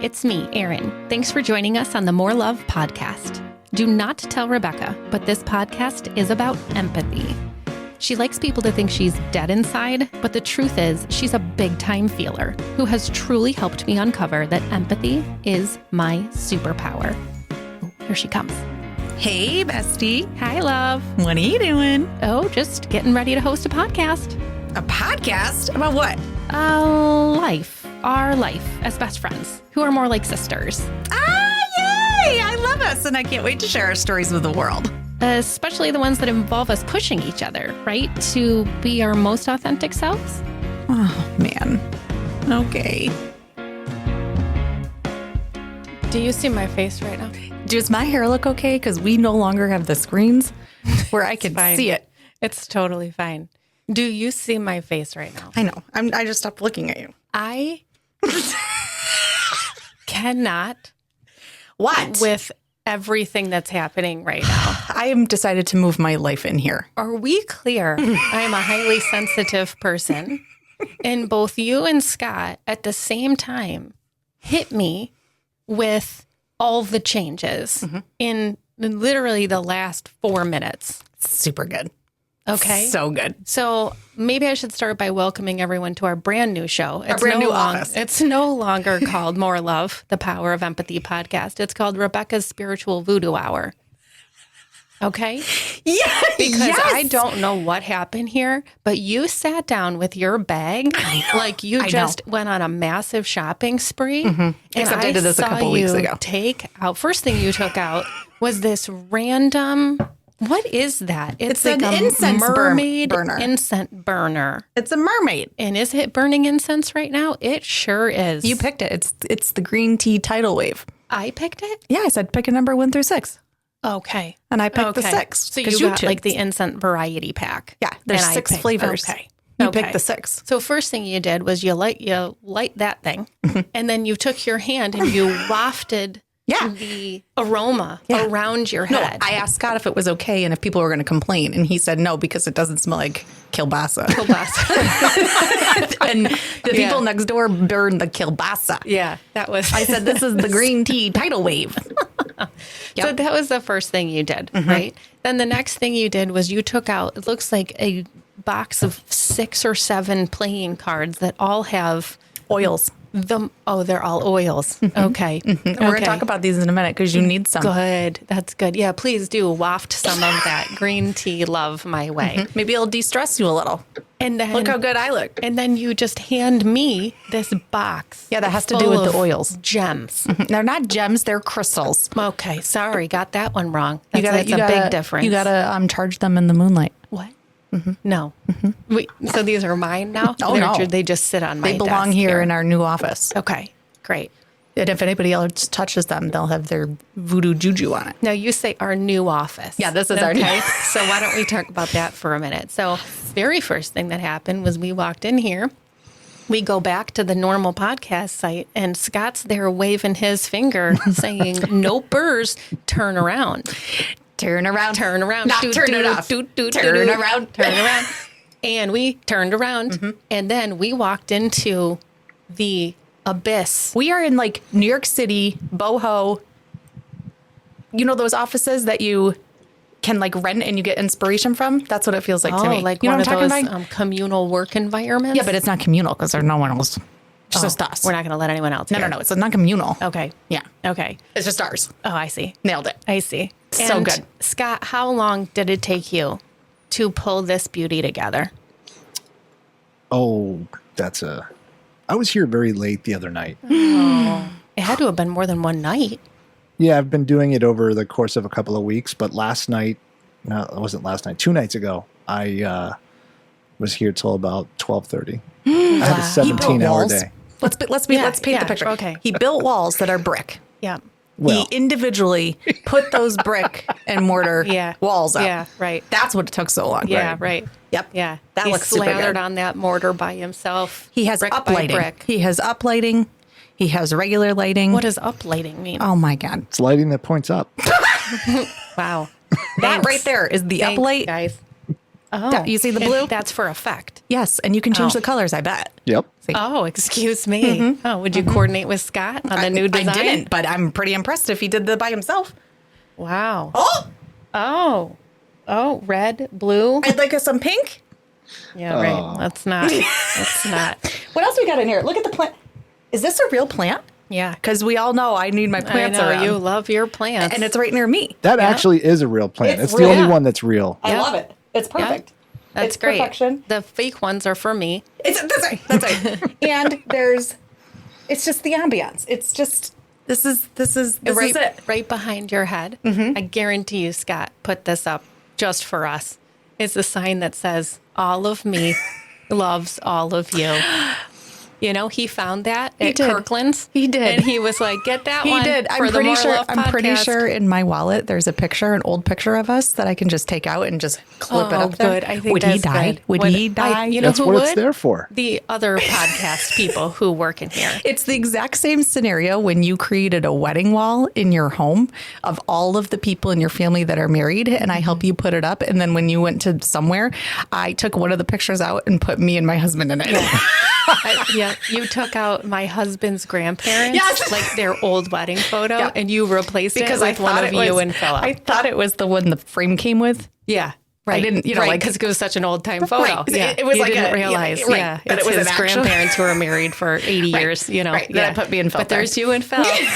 it's me, Erin. Thanks for joining us on the More Love podcast. Do not tell Rebecca, but this podcast is about empathy. She likes people to think she's dead inside, but the truth is she's a big-time feeler who has truly helped me uncover that empathy is my superpower. Oh, here she comes. Hey, bestie. Hi, love. What are you doing? Oh, just getting ready to host a podcast. A podcast? About what? Life. Our life as best friends, who are more like sisters. Ah, yay! I love us, and I can't wait to share our stories with the world. Especially the ones that involve us pushing each other, right? To be our most authentic selves. Oh, man. Okay. Do you see my face right now? Does my hair look okay? Because we no longer have the screens where I can fine. see it. It's totally fine. Do you see my face right now? I know. I just stopped looking at you. I cannot. What? With everything that's happening right now. I am decided to move my life in here. Are we clear? I am a highly sensitive person. And both you and Scott at the same time hit me with all the changes in literally the last 4 minutes. Super good. Okay. So good. So maybe I should start by welcoming everyone to our brand new show. It's brand new office. It's no longer called More Love, the Power of Empathy podcast. It's called Rebecca's Spiritual Voodoo Hour. Okay? Yeah. Because I don't know what happened here, but you sat down with your bag like you just went on a massive shopping spree. And Except I did this a couple weeks ago. First thing you took out was this random... What is that? It's like an a incense mermaid burner. incense burner. It's a mermaid. And is it burning incense right now? It sure is. You picked it. It's the green tea tidal wave. I picked it? Yeah, I said pick a number 1 through 6. Okay. And I picked the 6. So you got like the incense variety pack. Yeah, there's 6 flavors. Okay. You picked the 6. So first thing you did was you light that thing, and then you took your hand and you wafted the aroma around your head. No, I asked Scott if it was okay and if people were going to complain, and he said no because it doesn't smell like kielbasa. And the people next door burned the kielbasa. Yeah, that was. I said this is the green tea tidal wave. So that was the first thing you did, right? Then the next thing you did was you took out, it looks like a box of 6 or 7 playing cards that all have Oils. they're all oils. Okay. We're going to talk about these in a minute because you need some. Good. That's good. Yeah, please do waft some of that green tea love my way. Maybe it'll de-stress you a little. And then Look how good I look. And then you just hand me this box. Yeah, that has to do with the full of oils. Gems. They're not gems, they're crystals. Okay, sorry, got that one wrong. You That's a big difference. You got to charge them in the moonlight. What? No. So these are mine now? Oh, no. They just sit on my They belong desk here in our new office. Okay, great. And if anybody else touches them, they'll have their voodoo juju on it. Now, you say our new office. Yeah, this is our new office. So why don't we talk about that for a minute? So very first thing that happened was we walked in here. We go back to the normal podcast site, and Scott's there waving his finger saying, no burrs, turn around. Turn around. Turn around. Not turn it off. Turn around. Turn around. And we turned around, and then we walked into the abyss. We are in like New York City, boho. You know those offices that you can like rent and you get inspiration from? That's what it feels like to me. Like you know one what I'm of talking those about? communal work environments? Yeah, but it's not communal because there's no one else. It's just us. We're not going to let anyone else No, it's not communal. Okay. Yeah. Okay. It's just ours. Oh, I see. Nailed it. I see. So And good. Scott, how long did it take you to pull this beauty together? Oh, I was here very late the other night. It had to have been more than one night. Yeah, I've been doing it over the course of a couple of weeks, but last night, no, it wasn't last night, 2 nights ago, I was here till about 12:30. I had a 17-hour day. Let's paint the picture. Okay. He built walls that are brick. Yeah. Well, He individually put those brick and mortar walls up. Yeah, right. That's what it took so long. Yeah, right. Yep. Yeah. That he looks super slathered good. on that mortar by himself. He has brick by uplighting. brick. He has uplighting. He has regular lighting. What does uplighting mean? Oh my God. it's lighting that points up. Wow. That right there is the Thanks, uplight. guys. Oh, You see the blue? That's for effect. Yes, and you can change the colors, I bet. Yep. See? Oh, excuse me. Oh, would you coordinate with Scott on the new design? I didn't, but I'm pretty impressed if he did that by himself. Wow. Oh, Oh, red, blue. I'd like us some pink. Yeah, right. That's not. What else we got in here? Look at the plant. Is this a real plant? Yeah. Because we all know I need my plants I know around. you love your plants. And it's right near me. That actually is a real plant. It's It's the real. only Yeah. one that's real. I love it. It's perfect. That's it's great. perfection. The fake ones are for me. That's right. And it's just the ambiance. It's just, this is it. Right behind your head. I guarantee you, Scott put this up just for us. It's a sign that says, "All of me loves all of you." You know, he found that at Kirkland's. He did. And he was like, get that one. He did. For the More Love I'm pretty podcast. sure in my wallet there's a picture, an old picture of us that I can just take out and just clip it up there. Good. I think would that's he die? good. Would he die? You know That's who what would? it's there for. The other podcast people who work in here. It's the exact same scenario when you created a wedding wall in your home of all of the people in your family that are married, and I help you put it up. And then when you went to somewhere, I took one of the pictures out and put me and my husband in it. Yeah, you took out my husband's grandparents, Yes. like their old wedding photo, Yeah. and you replaced Because it I with one thought of it you was, and Philip. I thought it was the one the frame came with. Yeah. Right. I didn't, like, because it was such an old time photo. Right. Yeah. It was you like didn't a- realize. yeah, right. Yeah. That It's it was his an actual- grandparents who were married for 80 years, you know. Right. Then I put me and Phil But there's you and Phil. I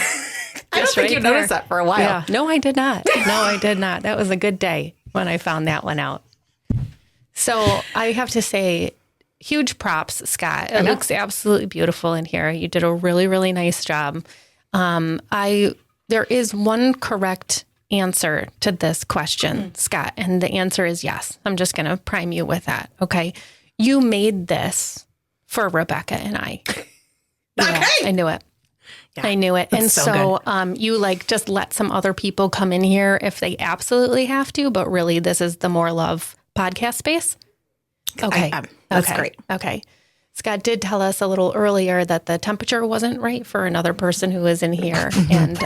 don't think you noticed that for a while. Yeah. No, I did not. No, I did not. That was a good day when I found that one out. So I have to say, huge props, Scott. It looks absolutely beautiful in here. You did a really, really nice job. There is one correct answer to this question, Scott, and the answer is yes. I'm just going to prime you with that. Okay. You made this for Rebecca and I. Yeah, I knew it. Yeah, I knew it. And so you like just let some other people come in here if they absolutely have to, but really this is the More Love podcast space. Okay. That's great. Okay. Scott did tell us a little earlier that the temperature wasn't right for another person who was in here and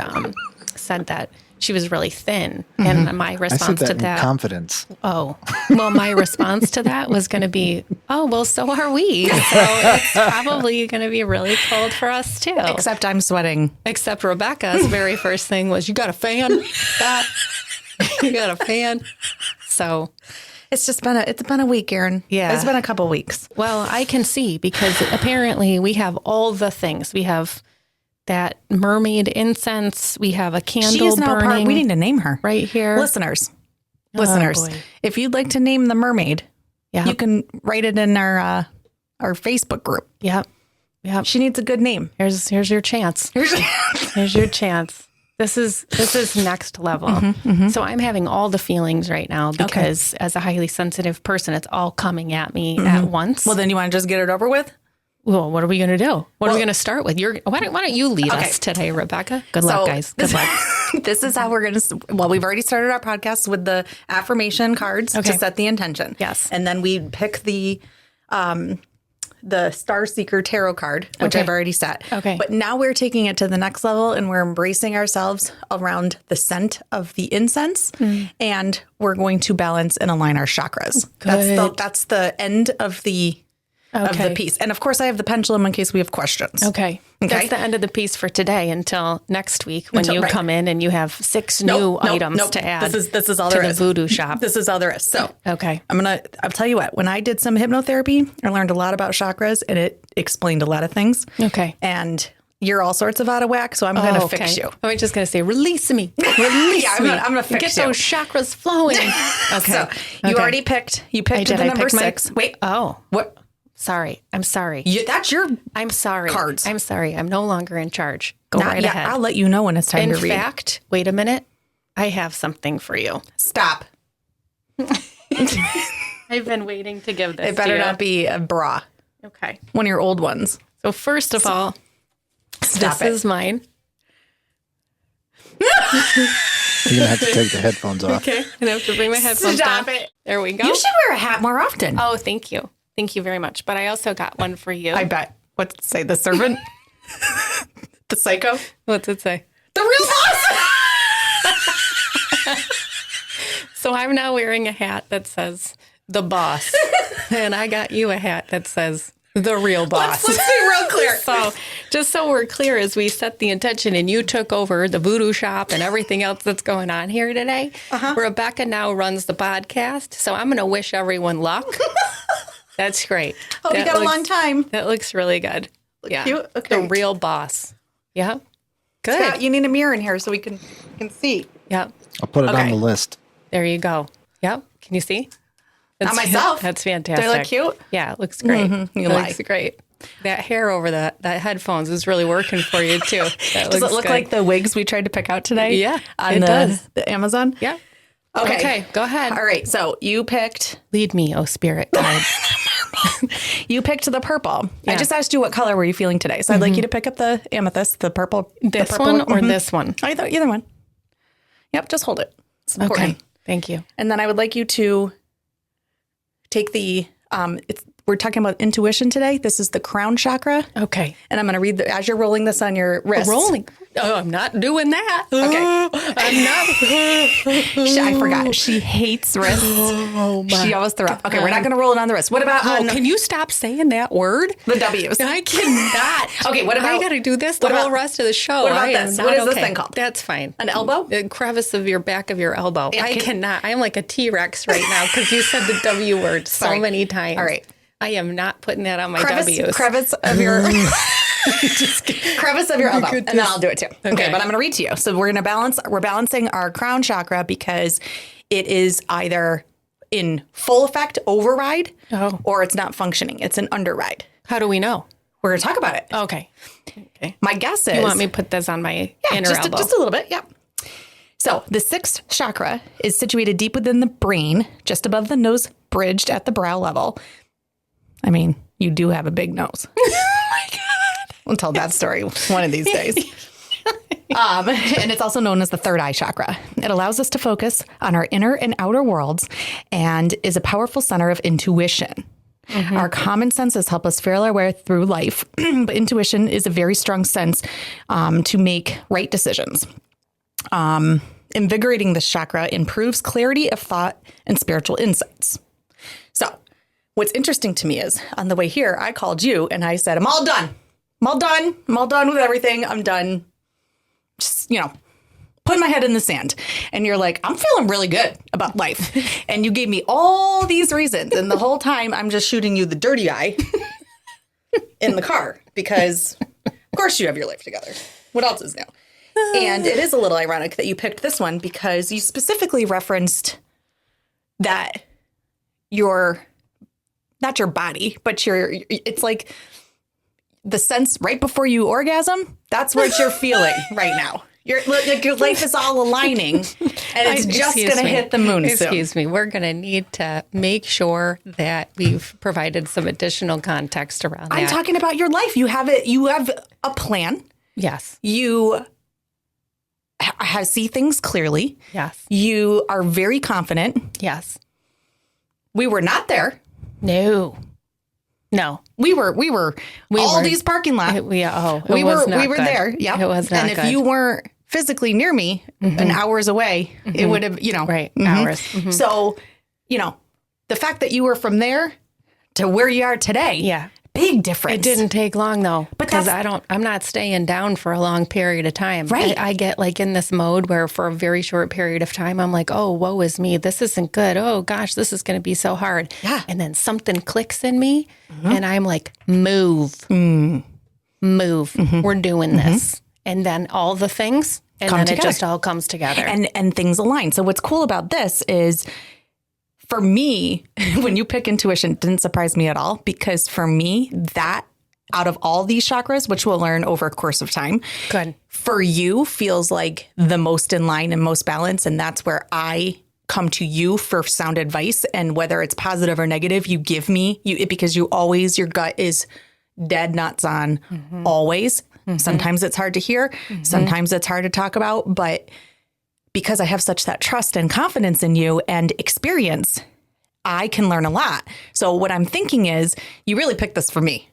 said that she was really thin. And my I said response that to in that, confidence. my response to that was going to be, oh, well, so are we. So it's probably going to be really cold for us too. Except I'm sweating. Except Rebecca's very first thing was, you got a fan? Scott? You got a fan? So... It's been a week, Erin. Yeah. It's been a couple weeks. Well, I can see because apparently we have all the things. We have that mermaid incense. We have a candle She is now burning part. We need to name her right here. Listeners, boy. if you'd like to name the mermaid, Yeah. you can write it in our Facebook group. Yep. She needs a good name. Here's your chance. Here's your chance. This is next level. So I'm having all the feelings right now because as a highly sensitive person, it's all coming at me at once. Well, then you want to just get it over with? Well, what are we going to do? What are we going to start with? Why don't you lead us today, Rebecca? Good luck, guys. Good luck. This is how we're going to, we've already started our podcast with the affirmation cards to set the intention. Yes. And then we pick the Star Seeker Tarot card, which I've already set. Okay. But now we're taking it to the next level and we're embracing ourselves around the scent of the incense and we're going to balance and align our chakras. That's the end of the piece. And of course I have the pendulum in case we have questions. Okay. That's the end of the piece for today until next week when you come in and you have 6 new items to add. This is all to there the is. voodoo shop. This is all there is. So Okay. I'll tell you what, when I did some hypnotherapy, I learned a lot about chakras and it explained a lot of things. Okay. And you're all sorts of out of whack, so I'm going to fix you. I was just going to say, release me. Release me. I'm going to fix Get you. those chakras flowing. Okay. So you already picked. You picked the number 6. Wait. Oh. What? Sorry. I'm sorry. That's your I'm sorry. cards. I'm sorry. I'm no longer in charge. Go Not right yet. ahead. I'll let you know when it's time In to read. fact, wait a minute. I have something for you. Stop. I've been waiting to give this It better to you. not be a bra. Okay. One of your old ones. So first of all, Stop this it. is mine. You're going to have to take the headphones off. Okay. I have to bring my headphones Stop down. it. There we go. You should wear a hat more often. Oh, thank you. Thank you very much. But I also got one for you. I bet. What's it say? The servant? The psycho? What's it say? The real boss? So I'm now wearing a hat that says, the boss. And I got you a hat that says the real boss. Let's be real clear. So just so we're clear, as we set the intention and you took over the voodoo shop and everything else that's going on here today, Rebecca now runs the podcast. So I'm going to wish everyone luck. That's great. Hope you got a long time. That looks really good. Yeah. Cute? Okay. The real boss. Yeah. Good. Scott, you need a mirror in here so we can see. Yep. I'll put it on the list. There you go. Yep. Can you see? Not myself. That's fantastic. Do I look cute? Yeah, it looks great. You It lie. looks great. That hair over that headphones is really working for you too. That Does it looks look good. like the wigs we tried to pick out today? Yeah, on it does. the Amazon? Yeah. Okay. Go ahead. All right. So you picked Lead me, oh spirit guide. the purple. Yeah. I just asked you what color were you feeling today. So I'd like you to pick up the amethyst, the purple. This the purple one or this one? Either one. Yep. Just hold it. It's important. Okay. Thank you. And then I would like you to take the, we're talking about intuition today. This is the crown chakra. Okay. And I'm going to read as you're rolling this on your wrist. Rolling. Oh, I'm not doing that. Okay. I'm not. I forgot. She hates wrists. Oh my. She always threw up. Okay, we're not going to roll it on the wrist. What about on Can you stop saying that word? the W's? I cannot. Okay, what about- I got to do this the what whole about- rest of the show. what about I am this? not What is this okay. thing called? That's fine. An elbow? The crevice of your back of your elbow. Yeah, I cannot. I'm like a T-Rex right now because you said the W word so Sorry. many times. All right. I am not putting that on my Crevice, W's. crevice of your crevice of your elbow, and then I'll do it too. Okay, but I'm going to read to you. So we're balancing our crown chakra because it is either in full effect override, or it's not functioning. It's an underride. How do we know? We're going to talk about it. Okay. My guess is You want me to put this on my inner just elbow? just a little bit. Yeah. So the sixth chakra is situated deep within the brain, just above the nose, bridged at the brow level. I mean, you do have a big nose. Oh my God. We'll tell that story one of these days. And it's also known as the third eye chakra. It allows us to focus on our inner and outer worlds and is a powerful center of intuition. Our common senses help us feel our way through life, but intuition is a very strong sense to make right decisions. Invigorating this chakra improves clarity of thought and spiritual insights. So what's interesting to me is on the way here, I called you and I said, I'm all done. I'm all done. I'm all done with everything. I'm done. Just, putting my head in the sand. And you're like, I'm feeling really good about life. And you gave me all these reasons. And the whole time I'm just shooting you the dirty eye in the car because of course you have your life together. What else is new? And it is a little ironic that you picked this one because you specifically referenced that not your body, but it's like the sense right before you orgasm. That's what you're feeling right now. Your life is all aligning and it's just going to hit the moon soon. Excuse me. We're going to need to make sure that we've provided some additional context around that. I'm talking about your life. You have it. You have a plan. Yes. You see things clearly. Yes. You are very confident. Yes. We were not there. No. We were all these parking lots. We were there. Yeah. It was not And if good. you weren't physically near me and hours away, it would have, Right. Hours. So, the fact that you were from there to where you are today. Yeah. Big difference. It didn't take long though, But because I'm not staying down for a long period of time. Right. I get like in this mode where for a very short period of time, I'm like, oh, woe is me. This isn't good. Oh gosh, this is going to be so hard. Yeah. And then something clicks in me and I'm like, move. We're doing this. And then all the things, and Come then together. it just all comes together. and things align. So what's cool about this is, for me, when you pick intuition, it didn't surprise me at all, because for me, that out of all these chakras, which we'll learn over a course of time, Good. for you feels like the most in line and most balanced. And that's where I come to you for sound advice. And whether it's positive or negative, you give me because your gut is dead nuts on always. Sometimes it's hard to hear. Sometimes it's hard to talk about, but because I have such that trust and confidence in you and experience, I can learn a lot. So what I'm thinking is, you really picked this for me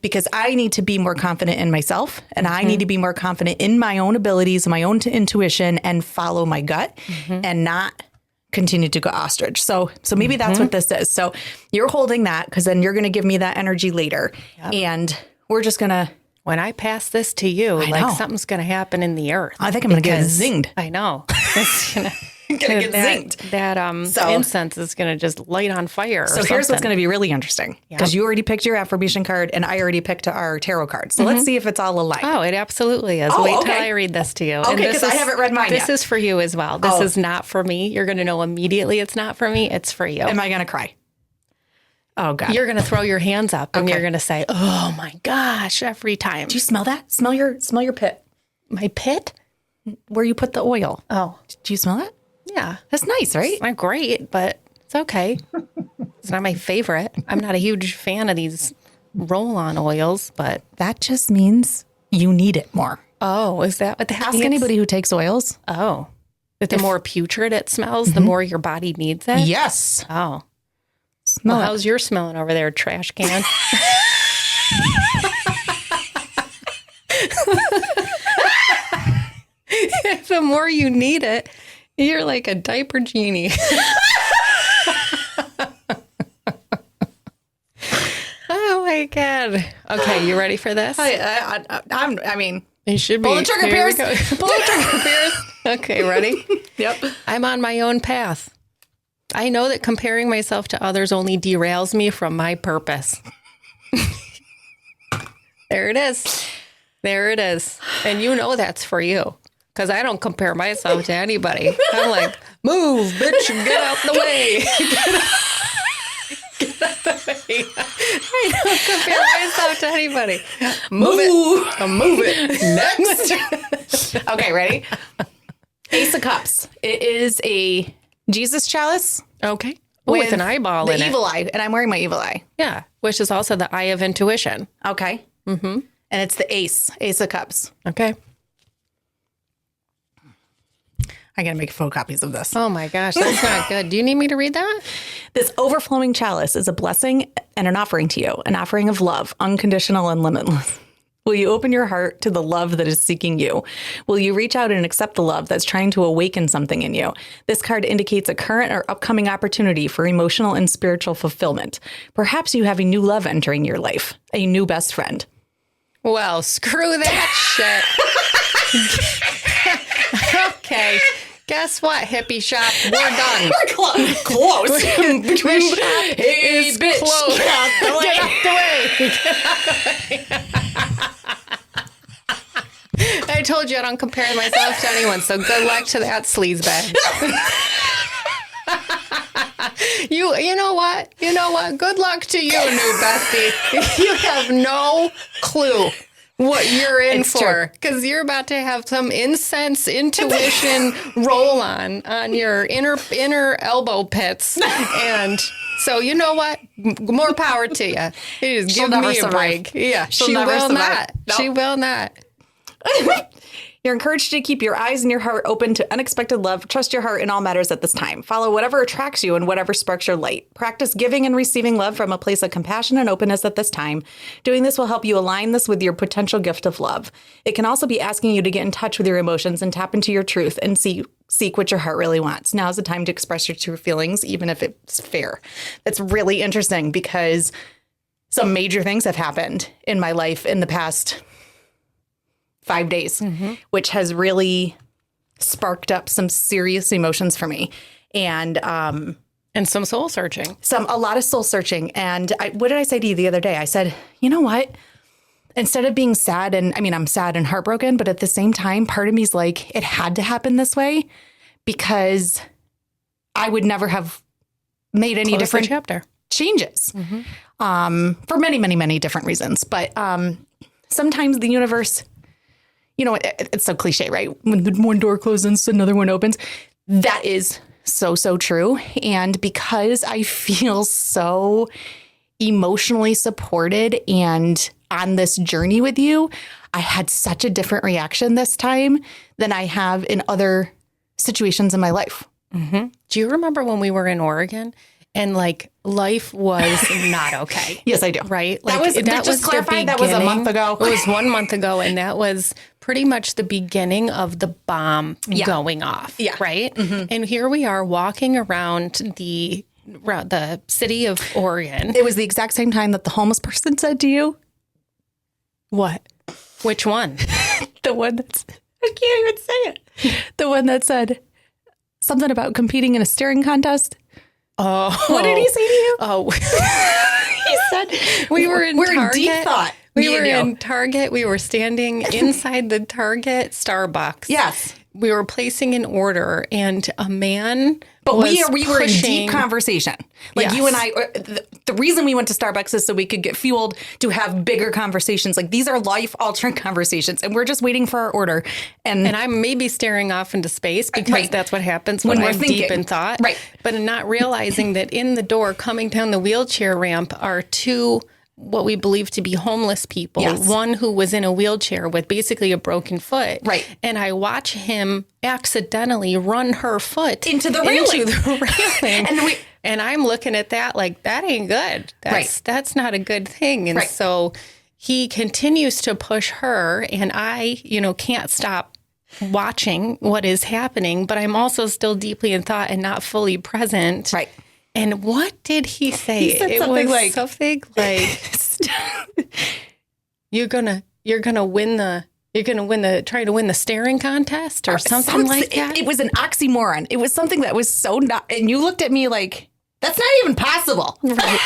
because I need to be more confident in myself, and I need to be more confident in my own abilities, my own intuition, and follow my gut and not continue to go ostrich. So maybe that's what this is. So you're holding that because then you're going to give me that energy later. Yep. And we're just going to. When I pass this to you, something's going to happen in the earth. I think I'm going to get zinged. I know. It's going to get zinged. That incense is going to just light on fire. So here's what's going to be really interesting because you already picked your affirmation card and I already picked our tarot card. So let's see if it's all alike. Oh, it absolutely is. Wait till I read this to you. Okay, because I haven't read mine yet. This is for you as well. This is not for me. You're going to know immediately it's not for me. It's for you. Am I going to cry? Oh, God. You're going to throw your hands up and you're going to say, oh, my gosh, every time. Do you smell that? Smell your pit. My pit? Where you put the oil. Oh. Do you smell it? Yeah. That's nice, right? It's not great, but it's okay. It's not my favorite. I'm not a huge fan of these roll-on oils, but... That just means you need it more. Oh, is that what that Ask means? anybody who takes oils. Oh. The more putrid it smells, the more your body needs it? Yes. Oh. Well, how's your smelling over there, trash can? The more you need it, you're like a diaper genie. Oh my God. Okay, you ready for this? I mean, you should be. Pull the trigger, Pierce. Pull the trigger, Pierce. Okay, ready? Yep. I'm on my own path. I know that comparing myself to others only derails me from my purpose. There it is. There it is. And you know that's for you. Because I don't compare myself to anybody. I'm like, move, bitch, get out the way. Get out the way. I don't compare myself to anybody. Move it. Move it. Next. Okay, ready? Ace of Cups. It is a Jesus chalice. Okay. With an eyeball in it. The evil eye. And I'm wearing my evil eye. Yeah. Which is also the eye of intuition. Okay. Mm-hmm. And it's the Ace of Cups. Okay. I got to make photocopies of this. Oh my gosh, that's not good. Do you need me to read that? This overflowing chalice is a blessing and an offering to you, an offering of love, unconditional and limitless. Will you open your heart to the love that is seeking you? Will you reach out and accept the love that's trying to awaken something in you? This card indicates a current or upcoming opportunity for emotional and spiritual fulfillment. Perhaps you have a new love entering your life, a new best friend. Well, screw that shit. Okay. Guess what, hippie shop? We're done. We're close. The shop is bitch. closed. Get out the way. Get out the way. I told you I don't compare myself to anyone, so good luck to that sleazebag. You know what? You know what? Good luck to you, new bestie. You have no clue what you're in for, because you're about to have some incense intuition roll on your inner elbow pits, and so you know what? More power to you. Just give me a break. Yeah, she will not. Nope. She will not. You're encouraged to keep your eyes and your heart open to unexpected love. Trust your heart in all matters at this time. Follow whatever attracts you and whatever sparks your light. Practice giving and receiving love from a place of compassion and openness at this time. Doing this will help you align this with your potential gift of love. It can also be asking you to get in touch with your emotions and tap into your truth and seek what your heart really wants. Now's the time to express your true feelings, even if it's fair. That's really interesting because some major things have happened in my life in the past 5 days, which has really sparked up some serious emotions for me. And some soul searching. A lot of soul searching. And what did I say to you the other day? I said, you know what? Instead of being sad, and I mean, I'm sad and heartbroken, but at the same time, part of me is like, it had to happen this way because I would never have made any different chapter changes for many, many, many different reasons. But sometimes the universe, you know, it's so cliche, right? When one door closes, another one opens. That is so, so true. And because I feel so emotionally supported and on this journey with you, I had such a different reaction this time than I have in other situations in my life. Do you remember when we were in Oregon and like life was not okay. Yes, I do. Right? That Like, was just clarify. That was a month ago. It was 1 month ago, and that was pretty much the beginning of the bomb going off. Yeah. Right? And here we are walking around the city of Oregon. It was the exact same time that the homeless person said to you, What? Which one? the one that's, I can't even say it. The one that said something about competing in a staring contest. Oh. What did he say to you? Oh. He said, We're in deep thought. We were in Target. We were standing inside the Target Starbucks. Yes. We were placing an order, and a man But was we were in pushing- deep conversation. Like Yes. you and I, the reason we went to Starbucks is so we could get fueled to have bigger conversations. Like these are life-altering conversations, and we're just waiting for our order. And I'm maybe staring off into space because Right. that's what happens When when we're I'm thinking. deep in thought. Right. But not realizing that in the door coming down the wheelchair ramp are two what we believe to be homeless people. Yes. One who was in a wheelchair with basically a broken foot. Right. And I watch him accidentally run her foot Into the railing. And I'm looking at that like, that ain't good. That's not a good thing. And so he continues to push her, and I, can't stop watching what is happening, but I'm also still deeply in thought and not fully present. Right. And what did he say? He said it something was like- something like you're gonna win the try to win the staring contest or something like that. It was an oxymoron. It was something that was so not, and you looked at me like, that's not even possible. Right.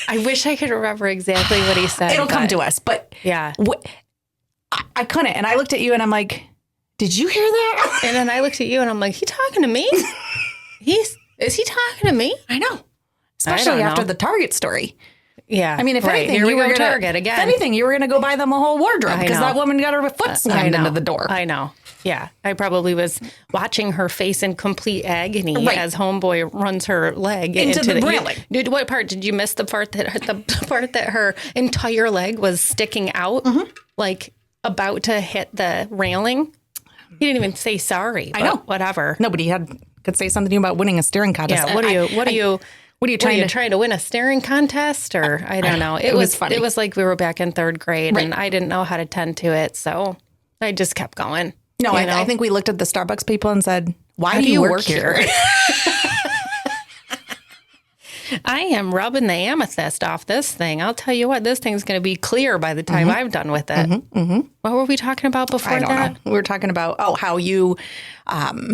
I wish I could remember exactly what he said. It'll come to us. But yeah. I couldn't. And I looked at you and I'm like, did you hear that? And then I looked at you and I'm like, he talking to me? Is he talking to me? I know. Especially after the Target story. Yeah. I mean, if anything, here we you were go gonna, Target again. If anything, you were going to go buy them a whole wardrobe because know. that woman got her foot slammed into the door. I know. Yeah. I probably was watching her face in complete agony as homeboy runs her leg into the railing. What part did you miss? The part that her entire leg was sticking out, like about to hit the railing. He didn't even say sorry. I know. Whatever. Nobody could say something to you about winning a staring contest. Yeah. What are you trying to win a staring contest, or I don't know. It was funny. It was like we were back in third grade, and I didn't know how to tend to it, so I just kept going. No, I think we looked at the Starbucks people and said, "Why do you work here?" I am rubbing the amethyst off this thing. I'll tell you what, this thing's going to be clear by the time I'm done with it. What were we talking about before that? I don't know. We were talking about how you, how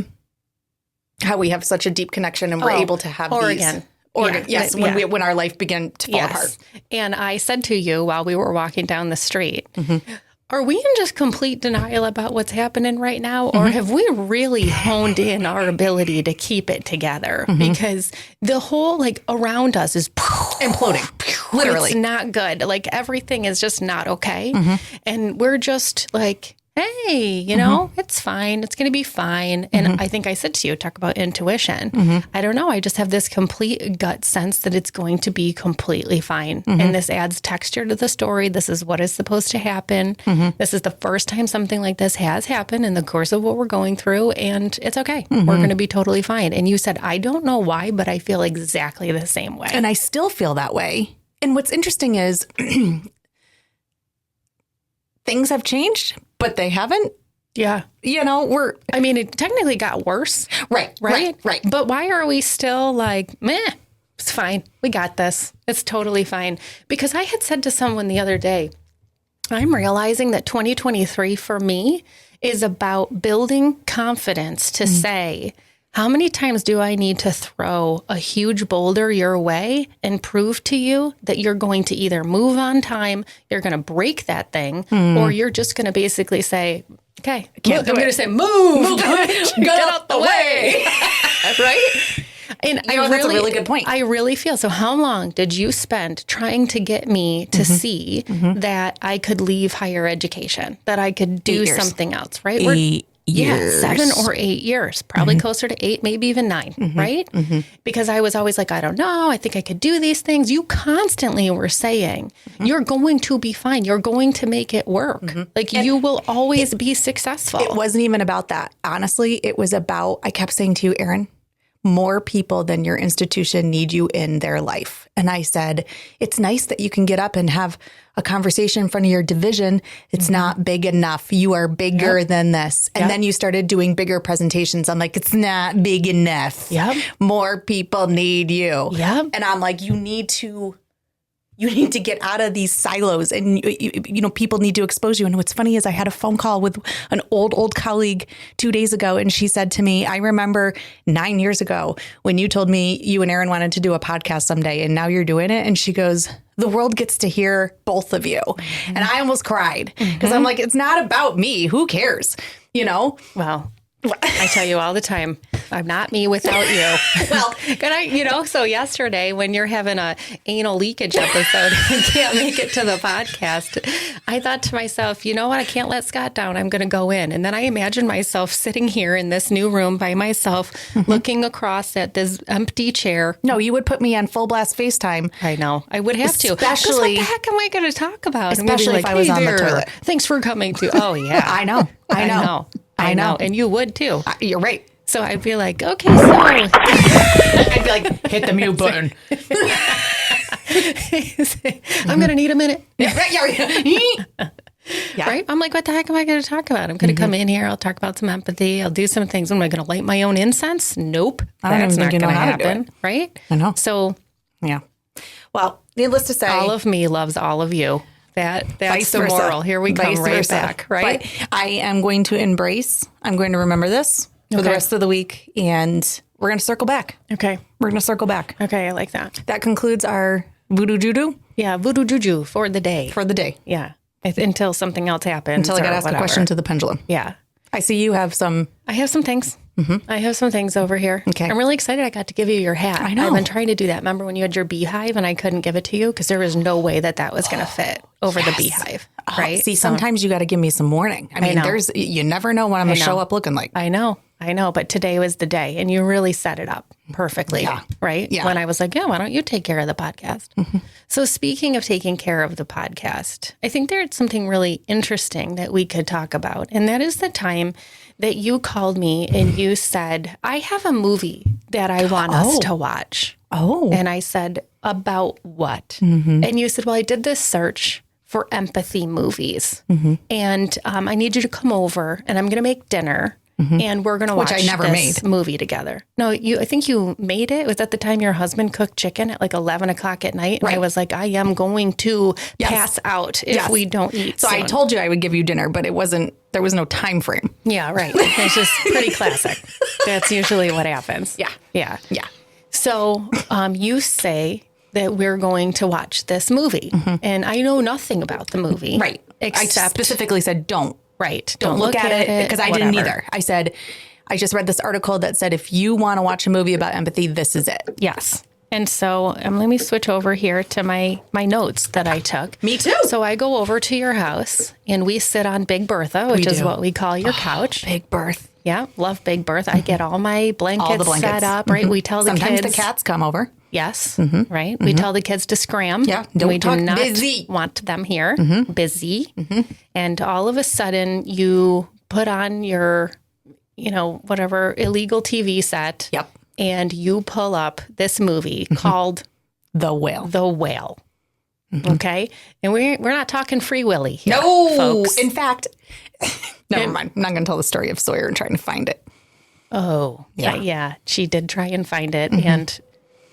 we have such a deep connection and we're able to have Oregon. Oregon, yes, when our life began to fall apart. And I said to you while we were walking down the street, are we in just complete denial about what's happening right now? Or have we really honed in our ability to keep it together? Because the whole around us is imploding. Literally. It's not good. Like everything is just not okay. And we're just like, hey, it's fine. It's going to be fine. And I think I said to you, talk about intuition. I don't know. I just have this complete gut sense that it's going to be completely fine. And this adds texture to the story. This is what is supposed to happen. This is the first time something like this has happened in the course of what we're going through. And it's okay. We're going to be totally fine. And you said, I don't know why, but I feel exactly the same way. And I still feel that way. And what's interesting is things have changed, but they haven't. Yeah. It technically got worse. Right. But why are we still like, meh, it's fine. We got this. It's totally fine. Because I had said to someone the other day, I'm realizing that 2023 for me is about building confidence to say, how many times do I need to throw a huge boulder your way and prove to you that you're going to either move on time, you're going to break that thing, or you're just going to basically say, okay, I'm going to say, move, get out the way. Right? And that's a really good point. I really feel, so how long did you spend trying to get me to see that I could leave higher education, that I could do something else, right? 8 Yeah, years. 7 or 8 years, probably closer to 8, maybe even 9, right? Because I was always like, I don't know, I think I could do these things. You constantly were saying, you're going to be fine. You're going to make it work. You will always be successful. It wasn't even about that. Honestly, it was about, I kept saying to you, Erin, more people than your institution need you in their life. And I said, it's nice that you can get up and have a conversation in front of your division. It's not big enough. You are bigger than this. And then you started doing bigger presentations. I'm like, it's not big enough. Yep. More people need you. Yep. And I'm like, you need to get out of these silos, and people need to expose you. And what's funny is I had a phone call with an old colleague 2 days ago, and she said to me, I remember 9 years ago when you told me you and Erin wanted to do a podcast someday, and now you're doing it. And she goes, the world gets to hear both of you. And I almost cried because I'm like, it's not about me. Who cares? Well, I tell you all the time, I'm not me without you. Well, so yesterday when you're having a anal leakage episode and can't make it to the podcast, I thought to myself, you know what? I can't let Scott down. I'm going to go in. And then I imagined myself sitting here in this new room by myself, looking across at this empty chair. No, you would put me on full blast FaceTime. I know. I would have to. Especially, what the heck am I going to talk about? Especially if I was on the toilet. Thanks for coming to. Oh, yeah. I know. I know. And you would too. You're right. So I'd be like, okay, so. I'd be like, hit the mute button. I'm going to need a minute. Yeah. Right? I'm like, what the heck am I going to talk about? I'm going to come in here. I'll talk about some empathy. I'll do some things. Am I going to light my own incense? Nope. That's not going to happen. Right? I know. So. Yeah. Well, needless to say. All of me loves all of you. That's the moral. Here we come right back, right? But I am going to remember this for the rest of the week, and we're going to circle back. Okay. We're going to circle back. Okay, I like that. That concludes our voodoo juju. Yeah, voodoo juju for the day. Yeah. Until something else happens. Until I got to ask a question to the pendulum. Yeah. I see you have some. I have some things. I have some things over here. Okay. I'm really excited I got to give you your hat. I know. I've been trying to do that. Remember when you had your beehive and I couldn't give it to you because there was no way that was going to fit over the beehive, right? See, sometimes you got to give me some warning. I mean, you never know what I'm going to show up looking like. I know. But today was the day, and you really set it up perfectly, right? Yeah. When I was like, yeah, why don't you take care of the podcast? So speaking of taking care of the podcast, I think there's something really interesting that we could talk about, and that is the time that you called me and you said, I have a movie that I want us to watch. Oh. And I said, about what? And you said, well, I did this search for empathy movies. And I need you to come over and I'm going to make dinner. And we're going to watch this movie together. No, I think you made it. It was at the time your husband cooked chicken at like 11 o'clock at night. And I was like, I am going to pass out if we don't eat So soon. I told you I would give you dinner, but there was no time frame. Yeah, right. It's just pretty classic. That's usually what happens. Yeah. So you say that we're going to watch this movie. And I know nothing about the movie. Right. Except I specifically said don't. Right. Don't look at it because I didn't either. I said, I just read this article that said, if you want to watch a movie about empathy, this is it. Yes. And so let me switch over here to my notes that I took. Me too. So I go over to your house and we sit on Big Bertha, which is what we call your couch. Big Berth. Yeah. Love Big Bertha. I get all my blankets set up, right? We tell the kids. Sometimes the cats come over. Yes. Right. We tell the kids to scram. Yeah. We do not want them here. Busy. And all of a sudden you put on your, whatever illegal TV set. Yep. And you pull up this movie called The Whale. The Whale. Okay. And we're not talking Free Willy here, no, folks. In fact, never mind. I'm not going to tell the story of Sawyer and trying to find it. Oh, yeah. She did try and find it. And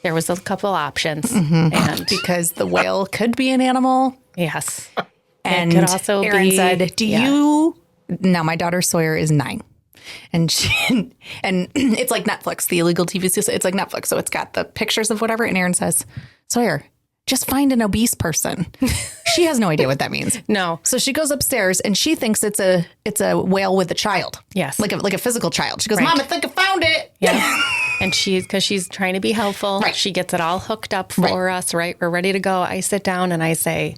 there was a couple options. And because the whale could be an animal. Yes. And it could also Erin be, said, you, now my daughter Sawyer is 9. And it's like Netflix, the illegal TV. It's like Netflix. So it's got the pictures of whatever. And Erin says, Sawyer, just find an obese person. She has no idea what that means. No. So she goes upstairs and she thinks it's a whale with a child. Yes. Like a physical child. She goes, Mom, I think I found it. Yeah. And because she's trying to be helpful. Right. She gets it all hooked up for us, right? We're ready to go. I sit down and I say,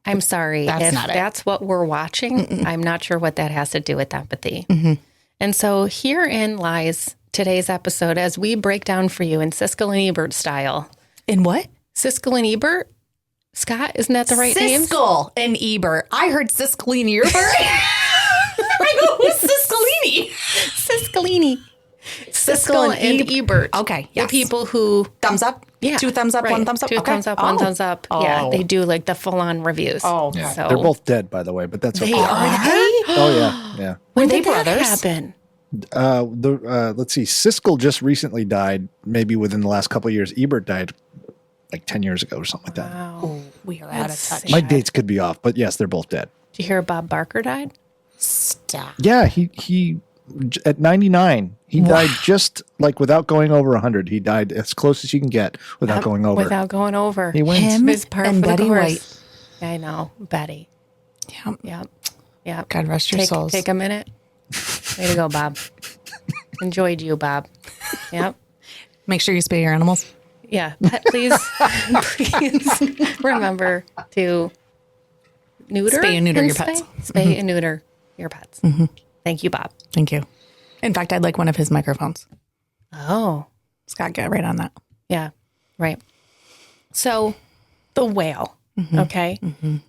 I'm sorry. If that's what we're watching, I'm not sure what that has to do with empathy. And so herein lies today's episode as we break down for you in Siskel and Ebert style. In what? Siskel and Ebert? Scott, isn't that the right name? Siskel and Ebert. I heard Siskel and Ebert. I go, who's Siskelini? Siskelini. Siskel and Ebert. Okay, yes. The people who... Thumbs up? Yeah. 2 thumbs up, right. 1 thumbs up? 2 thumbs up, 1 thumbs up. Yeah, they do like the full-on reviews. Oh. Yeah. So They're both dead, by the way, but that's okay. They are. Oh, yeah. Yeah. When they did that brothers? happen? Let's see. Siskel just recently died, maybe within the last couple of years. Ebert died like 10 years ago or something like that. Wow. Oh, we are out of That's touch. sad. My dates could be off, but yes, they're both dead. Did you hear Bob Barker died? Stop. Yeah, he at 99, he died just like without going over 100. He died as close as you can get without going over. Without going over. He wins. Him It's par and for the Betty course. I know. Betty. Yep. Yep. God rest your souls. Take a minute. Way to go, Bob. Enjoyed you, Bob. Yep. Make sure you spay your animals. Yeah. Please remember to neuter. Spay and neuter your pets. Spay and neuter your pets. Thank you, Bob. Thank you. In fact, I'd like one of his microphones. Oh. Scott, get right on that. Yeah. Right. So the whale. Okay.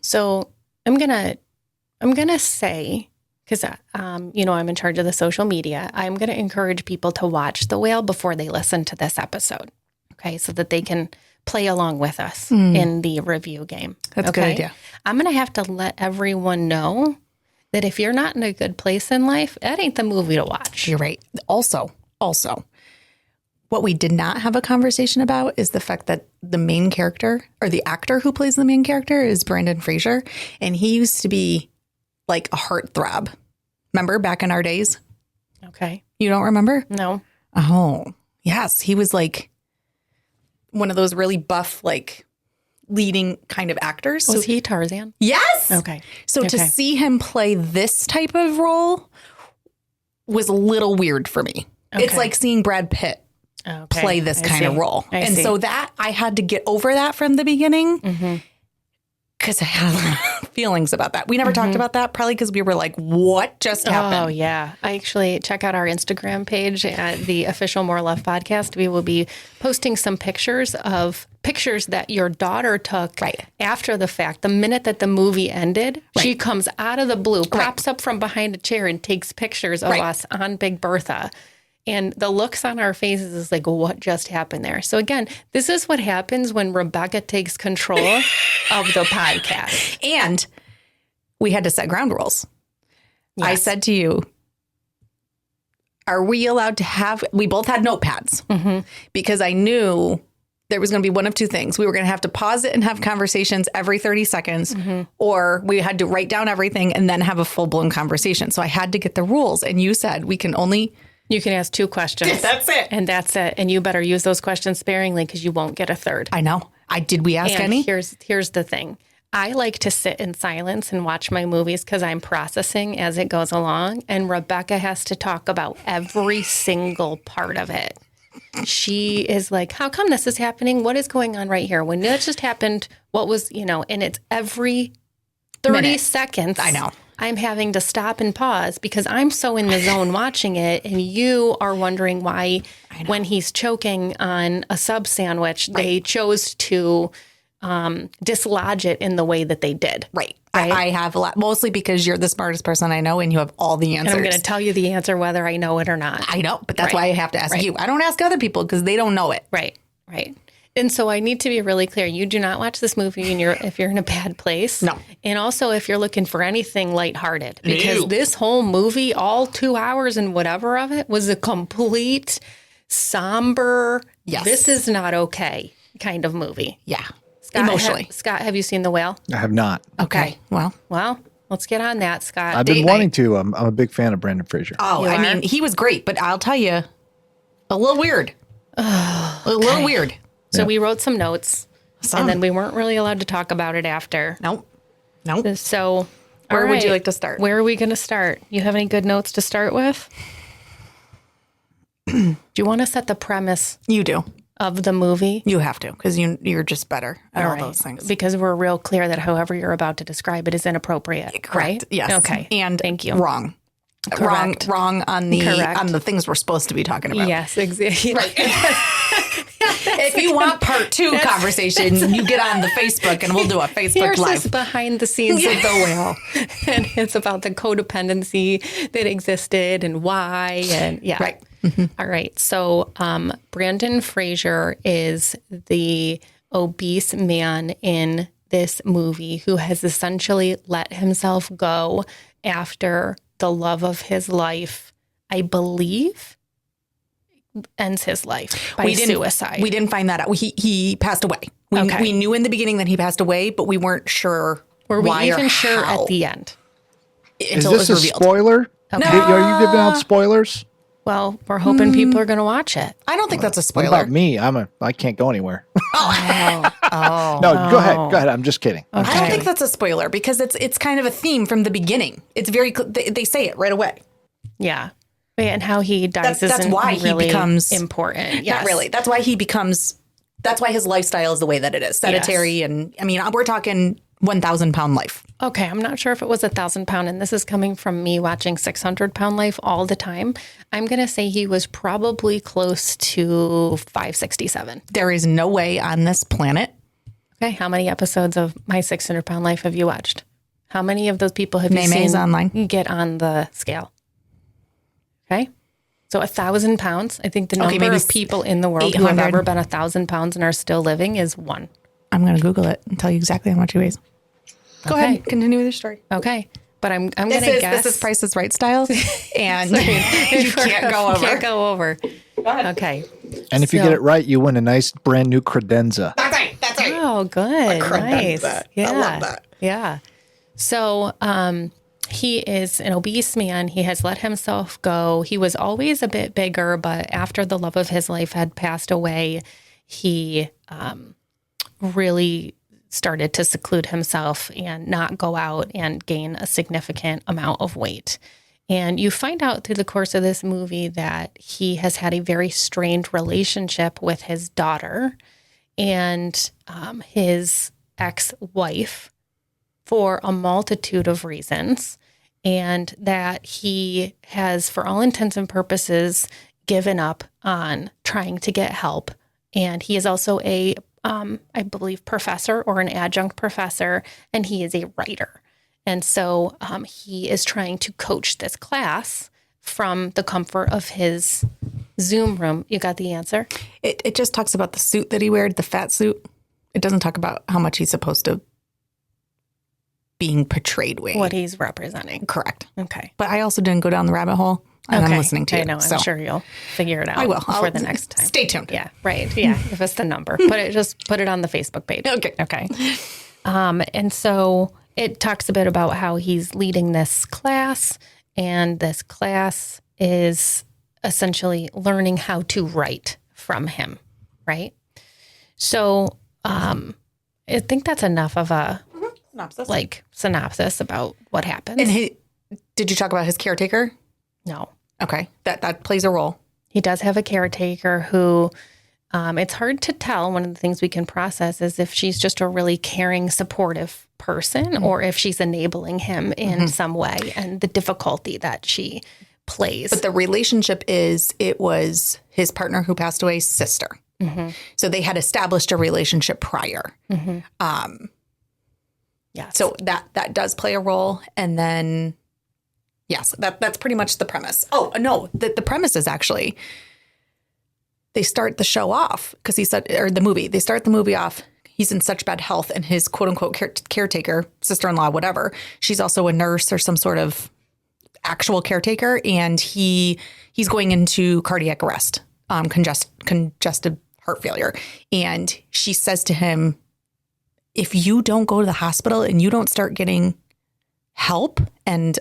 So I'm gonna say, because I'm in charge of the social media, I'm gonna encourage people to watch the whale before they listen to this episode. Okay, so that they can play along with us in the review game. That's a good idea. I'm gonna have to let everyone know that if you're not in a good place in life, that ain't the movie to watch. You're right. Also, what we did not have a conversation about is the fact that the main character, or the actor who plays the main character, is Brandon Fraser. And he used to be like a heartthrob. Remember back in our days? Okay. You don't remember? No. Oh, yes. He was like one of those really buff, like leading kind of actors. Was he Tarzan? Yes. Okay. So to see him play this type of role was a little weird for me. Okay. It's like seeing Brad Pitt play this kind of role. And so that I had to get over that from the beginning because I had a lot of feelings about that. We never talked about that, probably because we were like, what just happened? Oh, yeah. I actually check out our Instagram page at the official More Love podcast. We will be posting some pictures that your daughter took after the fact. The minute that the movie ended, she comes out of the blue, pops up from behind a chair and takes pictures of us on Big Bertha. And the looks on our faces is like, what just happened there? So again, this is what happens when Rebecca takes control of the podcast. And we had to set ground rules. Yes. I said to you, are we allowed to have, we both had notepads because I knew there was going to be one of two things. We were going to have to pause it and have conversations every 30 seconds, or we had to write down everything and then have a full-blown conversation. So I had to get the rules. And you said we can only... You can ask 2 questions. That's it. And that's it. And you better use those questions sparingly because you won't get a third. I know. Did we ask any? Here's the thing. I like to sit in silence and watch my movies because I'm processing as it goes along. And Rebecca has to talk about every single part of it. She is like, how come this is happening? What is going on right here? When that just happened, what was, and it's every 30 seconds. I know. I'm having to stop and pause because I'm so in the zone watching it, and you are wondering why when he's choking on a sub sandwich, they chose to dislodge it in the way that they did. Right. I have a lot, mostly because you're the smartest person I know and you have all the answers. And I'm going to tell you the answer whether I know it or not. I know, but that's why I have to ask you. I don't ask other people because they don't know it. Right. And so I need to be really clear. You do not watch this movie if you're in a bad place. No. And also if you're looking for anything lighthearted. Because this whole movie, all 2 hours and whatever of it, was a complete somber, this is not okay kind of movie. Yeah. Scott, emotionally. Scott, have you seen The Whale? I have not. Okay. Well, let's get on that, Scott. I've been wanting to. I'm a big fan of Brandon Fraser. Oh, I mean, he was great, but I'll tell you, a little weird. A little weird. So we wrote some notes, and then we weren't really allowed to talk about it after. Nope. So where would you like to start? Where are we going to start? You have any good notes to start with? Do you want to set the premise? You do. Of the movie? You have to, because you're just better at all those things. Because we're real clear that however you're about to describe it is inappropriate, Correct. right? Yes. Okay. And thank you. Wrong. Correct. Wrong on the things we're supposed to be talking about. Yes, exactly. Right. If you want part 2 conversation, you get on the Facebook and we'll do a Facebook Here's Live. This behind the scenes of The Whale. And it's about the codependency that existed and why. And Right. All right. So Brandon Fraser is the obese man in this movie who has essentially let himself go after the love of his life, I believe, ends his life by suicide. We didn't find that out. He passed away. We knew in the beginning that he passed away, but we weren't sure. Were we why even or sure how at the end? Until Is this it was a revealed. spoiler? Okay. Are you giving out spoilers? Well, we're hoping people are going to watch it. I don't think that's a What spoiler. about me? I can't go anywhere. Oh. No, go ahead. I'm just kidding. I don't think that's a spoiler because it's kind of a theme from the beginning. It's very they say it right away. Yeah. And how he dies That's isn't why he really becomes important. Yes. Not really. That's why that's why his lifestyle is the way that it is. Sedentary and I mean, we're talking 1,000-pound life. Okay, I'm not sure if it was 1,000-pound, and this is coming from me watching 600-pound life all the time. I'm going to say he was probably close to 567. There is no way on this planet. Okay, how many episodes of My 600-Pound Life have you watched? How many of those people have you May's seen online. get on the scale? Okay, so 1,000 pounds. I think the number maybe of people in the world who have 800. ever been 1,000 pounds and are still living is 1. I'm going to Google it and tell you exactly how much he weighs. Go Okay. ahead. Continue with your story. Okay, but I'm going to guess. This is Price is Right style, and you can't go over. Can't go over. Go ahead. Okay. And if you get it right, you win a nice brand new credenza. That's right. That's right. Oh, good. Nice. credenza. Yeah. I love that. Yeah. So he is an obese man. He has let himself go. He was always a bit bigger, but after the love of his life had passed away, he really started to seclude himself and not go out and gain a significant amount of weight. And you find out through the course of this movie that he has had a very strained relationship with his daughter and his ex-wife for a multitude of reasons, and that he has, for all intents and purposes, given up on trying to get help. And he is also a I believe, professor or an adjunct professor, and he is a writer. And so he is trying to coach this class from the comfort of his Zoom room. You got the answer? It just talks about the suit that he wears, the fat suit. It doesn't talk about how much he's supposed to being portrayed weighing. What he's representing. Correct. Okay. But I also didn't go down the rabbit hole, and I'm listening to you. I know. I'm sure you'll figure it out I will. for the next time. Stay tuned. Yeah, right. Yeah, give us the number. Put it on the Facebook page. Okay. Okay. And so it talks a bit about how he's leading this class, and this class is essentially learning how to write from him, right? So I think that's enough of a synopsis about what happens. And did you talk about his caretaker? No. Okay, that plays a role. He does have a caretaker who, it's hard to tell. One of the things we can process is if she's just a really caring, supportive person, or if she's enabling him in some way, and the difficulty that she plays. But the relationship it was his partner who passed away's sister. So they had established a relationship prior. Yes. So that does play a role. And then, yes, that's pretty much the premise. Oh, no, the premise is actually they start the show off because they start the movie off. He's in such bad health, and his quote unquote caretaker, sister-in-law, whatever, she's also a nurse or some sort of actual caretaker. And he's going into cardiac arrest, congestive heart failure. And she says to him, if you don't go to the hospital and you don't start getting help and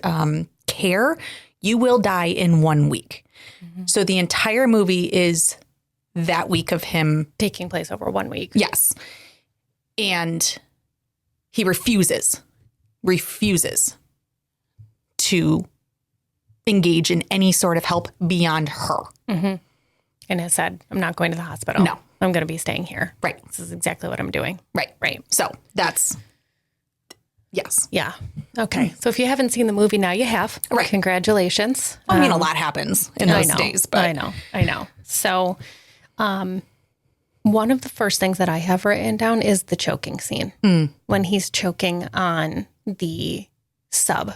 care, you will die in 1 week. So the entire movie is that week of him taking place over 1 week. Yes. And he refuses to engage in any sort of help beyond her. And has said, I'm not going to the hospital. No. I'm going to be staying here. Right. This is exactly what I'm doing. Right. So that's, yes. Yeah. Okay. So if you haven't seen the movie, now you have. Right. Congratulations. I mean, a lot happens in those days. But I know. So one of the first things that I have written down is the choking scene when he's choking on the sub.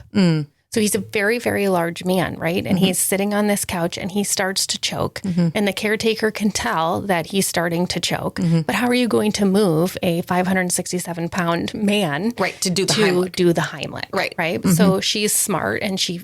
So he's a very, very large man, right? And he's sitting on this couch and he starts to choke. And the caretaker can tell that he's starting to choke. But how are you going to move a 567-pound man to do the Heimlich? Right. So she's smart and she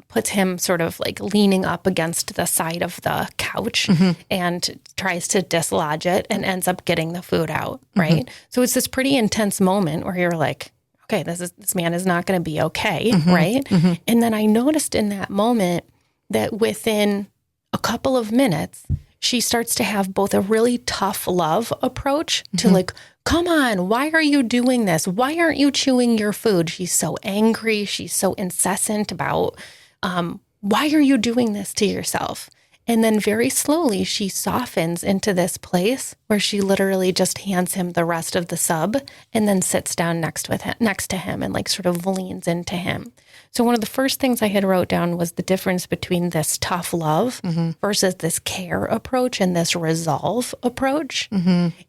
puts him sort of like leaning up against the side of the couch and tries to dislodge it and ends up getting the food out, right? So it's this pretty intense moment where you're like, okay, this man is not going to be okay, right? And then I noticed in that moment that within a couple of minutes, she starts to have both a really tough love approach to like, come on, why are you doing this? Why aren't you chewing your food? She's so angry. She's so incessant about, why are you doing this to yourself? And then very slowly, she softens into this place where she literally just hands him the rest of the sub and then sits down next to him and like sort of leans into him. So one of the first things I had wrote down was the difference between this tough love versus this care approach and this resolve approach,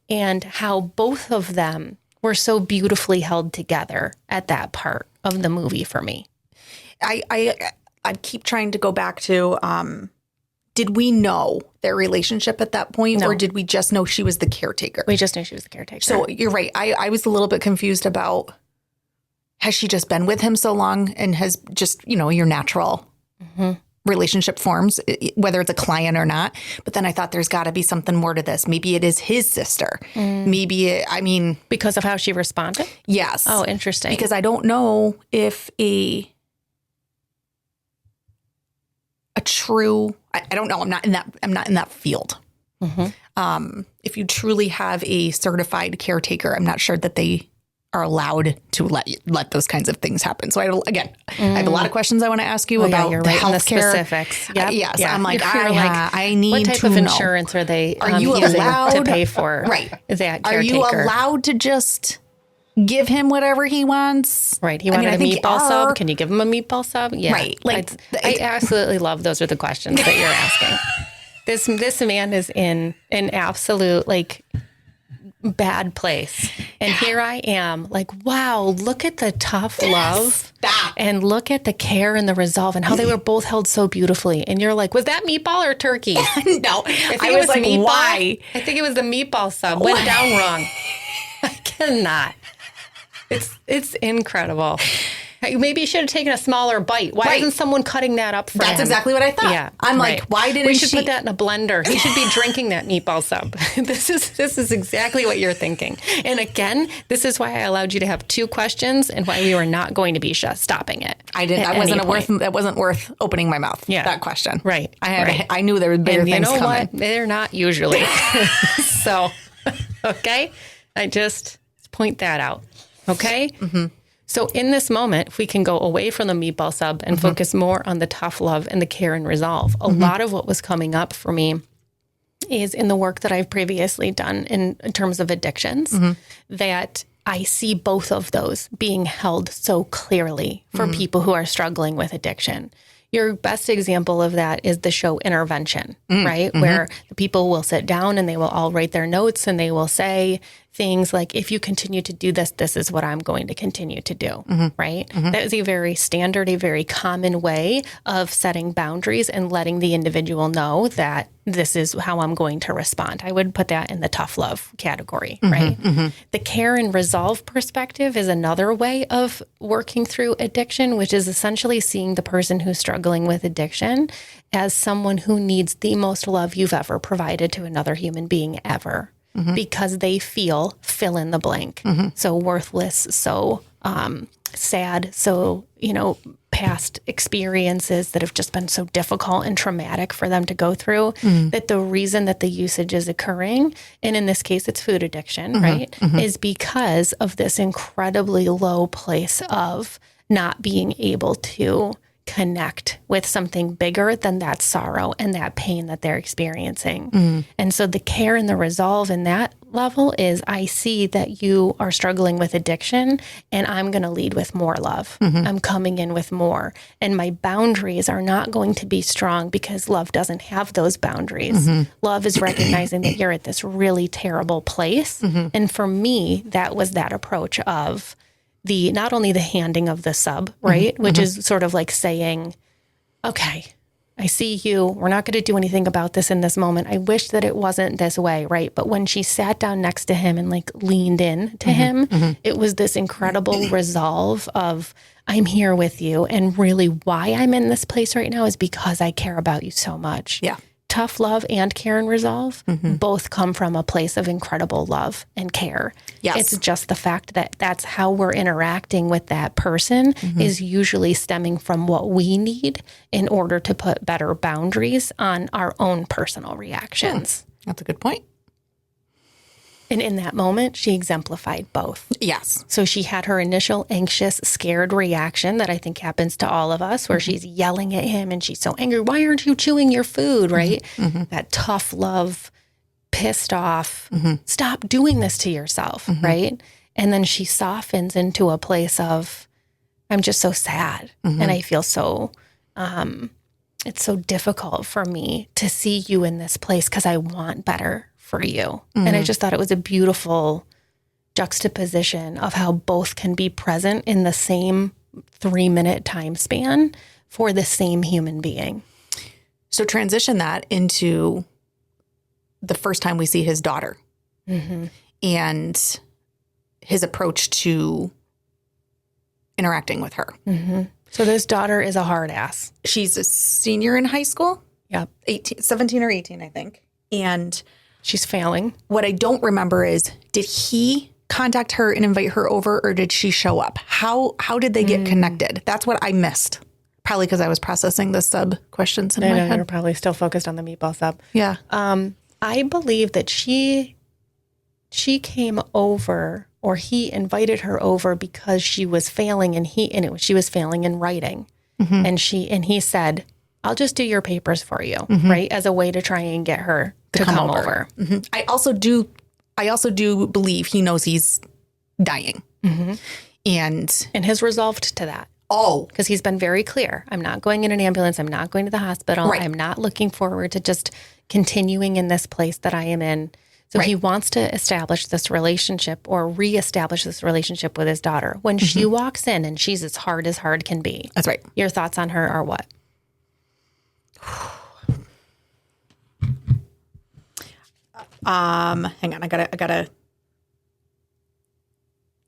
and how both of them were so beautifully held together at that part of the movie for me. I keep trying to go back to... did we know their relationship at that point, or did we just know she was the caretaker? We just knew she was the caretaker. So you're right. I was a little bit confused about, has she just been with him so long and has just, your natural relationship forms, whether it's a client or not. But then I thought there's got to be something more to this. Maybe it is his sister. Maybe because of how she responded? Yes. Oh, interesting. Because I don't know if a true, I don't know. I'm not in that field. If you truly have a certified caretaker, I'm not sure that they are allowed to let those kinds of things happen. So I have a lot of questions I want to ask you about the healthcare specifics. Yes. I'm like, I need what type to of know. insurance are they you using allowed to pay for that caretaker? Are you allowed to just give him whatever he wants? Right. He wanted a meatball sub. Can you give him a meatball sub? Yeah. Right. I absolutely love those are the questions that you're asking. This man is in an absolute bad place. And here I am like, wow, look at the tough love and look at the care and the resolve and how they were both held so beautifully. And you're like, was that meatball or turkey? No. I was like, meatball. why? I think it was the meatball sub. Went down wrong. I cannot. It's incredible. Maybe you should have taken a smaller bite. Why isn't someone cutting that up for him? That's exactly what I thought. Yeah, I'm like, why didn't we should put that in a blender? He should be drinking that meatball sub. This is exactly what you're thinking. And again, this is why I allowed you to have 2 questions and why we were not going to be stopping it. That wasn't worth opening my mouth. Yeah. That question. Right. I knew there were bigger things coming. What? They're not usually. So, okay. I just point that out. Okay. So in this moment, if we can go away from the meatball sub and focus more on the tough love and the care and resolve, a lot of what was coming up for me is in the work that I've previously done in terms of addictions, that I see both of those being held so clearly for people who are struggling with addiction. Your best example of that is the show Intervention, right? Where the people will sit down and they will all write their notes and they will say things like, if you continue to do this, this is what I'm going to continue to do, right? That is a very standard, a very common way of setting boundaries and letting the individual know that this is how I'm going to respond. I would put that in the tough love category, right? The care and resolve perspective is another way of working through addiction, which is essentially seeing the person who's struggling with addiction as someone who needs the most love you've ever provided to another human being ever. Because they feel fill in the blank. So worthless, so sad, so, past experiences that have just been so difficult and traumatic for them to go through, that the reason that the usage is occurring, and in this case it's food addiction, right, is because of this incredibly low place of not being able to connect with something bigger than that sorrow and that pain that they're experiencing. And so the care and the resolve in that level is, I see that you are struggling with addiction and I'm going to lead with more love. I'm coming in with more. And my boundaries are not going to be strong because love doesn't have those boundaries. Love is recognizing that you're at this really terrible place. And for me, that was that approach of, not only the handing of the sub, right? Which is sort of like saying, okay, I see you. We're not going to do anything about this in this moment. I wish that it wasn't this way, right? But when she sat down next to him and like leaned in to him, it was this incredible resolve of, I'm here with you. And really why I'm in this place right now is because I care about you so much. Yeah. Tough love and care and resolve both come from a place of incredible love and care. Yes. It's just the fact that that's how we're interacting with that person is usually stemming from what we need in order to put better boundaries on our own personal reactions. That's a good point. And in that moment, she exemplified both. Yes. So she had her initial anxious, scared reaction that I think happens to all of us, where she's yelling at him and she's so angry. Why aren't you chewing your food, right? That tough love, pissed off, stop doing this to yourself, right? And then she softens into a place of, I'm just so sad. And I feel so, it's so difficult for me to see you in this place because I want better for you. And I just thought it was a beautiful juxtaposition of how both can be present in the same 3-minute time span for the same human being. So transition that into the first time we see his daughter and his approach to interacting with her. So this daughter is a hard ass. She's a senior in high school. Yep. 17 or 18, I think. And she's failing. What I don't remember is, did he contact her and invite her over, or did she show up? How did they get connected? That's what I missed. Probably because I was processing the sub questions in my head. You're probably still focused on the meatball sub. Yeah. I believe that she came over, or he invited her over because she was failing, and she was failing in writing, and he said, "I'll just do your papers for you," right, as a way to try and get her to come over. I also do believe he knows he's dying, and has resolved to that. Oh, because he's been very clear. I'm not going in an ambulance. I'm not going to the hospital. Right. I'm not looking forward to just continuing in this place that I am in. So he wants to establish this relationship, or reestablish this relationship with his daughter. When she walks in and she's as hard can be. That's right. Your thoughts on her are what? Hang on. I gotta.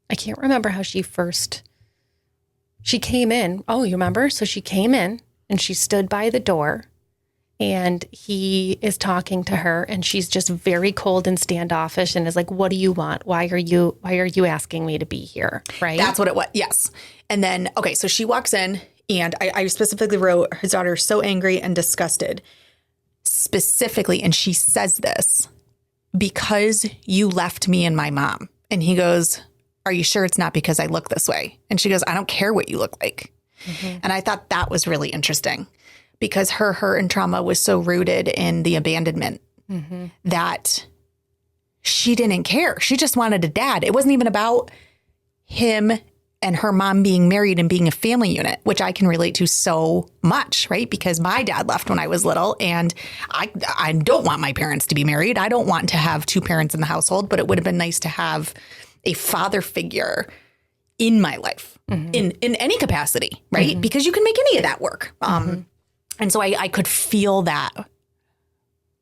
I can't remember how she came in. Oh, you remember? So she came in and she stood by the door, and he is talking to her, and she's just very cold and standoffish and is like, "What do you want? Why are you asking me to be here?" Right? That's what it was. Yes. And then, okay, so she walks in, and I specifically wrote, his daughter is so angry and disgusted. Specifically, and she says this, "Because you left me and my mom." And he goes, "Are you sure it's not because I look this way?" And she goes, "I don't care what you look like." And I thought that was really interesting, because her hurt and trauma was so rooted in the abandonment that she didn't care. She just wanted a dad. It wasn't even about him and her mom being married and being a family unit, which I can relate to so much, right? Because my dad left when I was little, and I don't want my parents to be married. I don't want to have two parents in the household, but it would have been nice to have a father figure in my life in any capacity, right? Because you can make any of that work. And so I could feel that.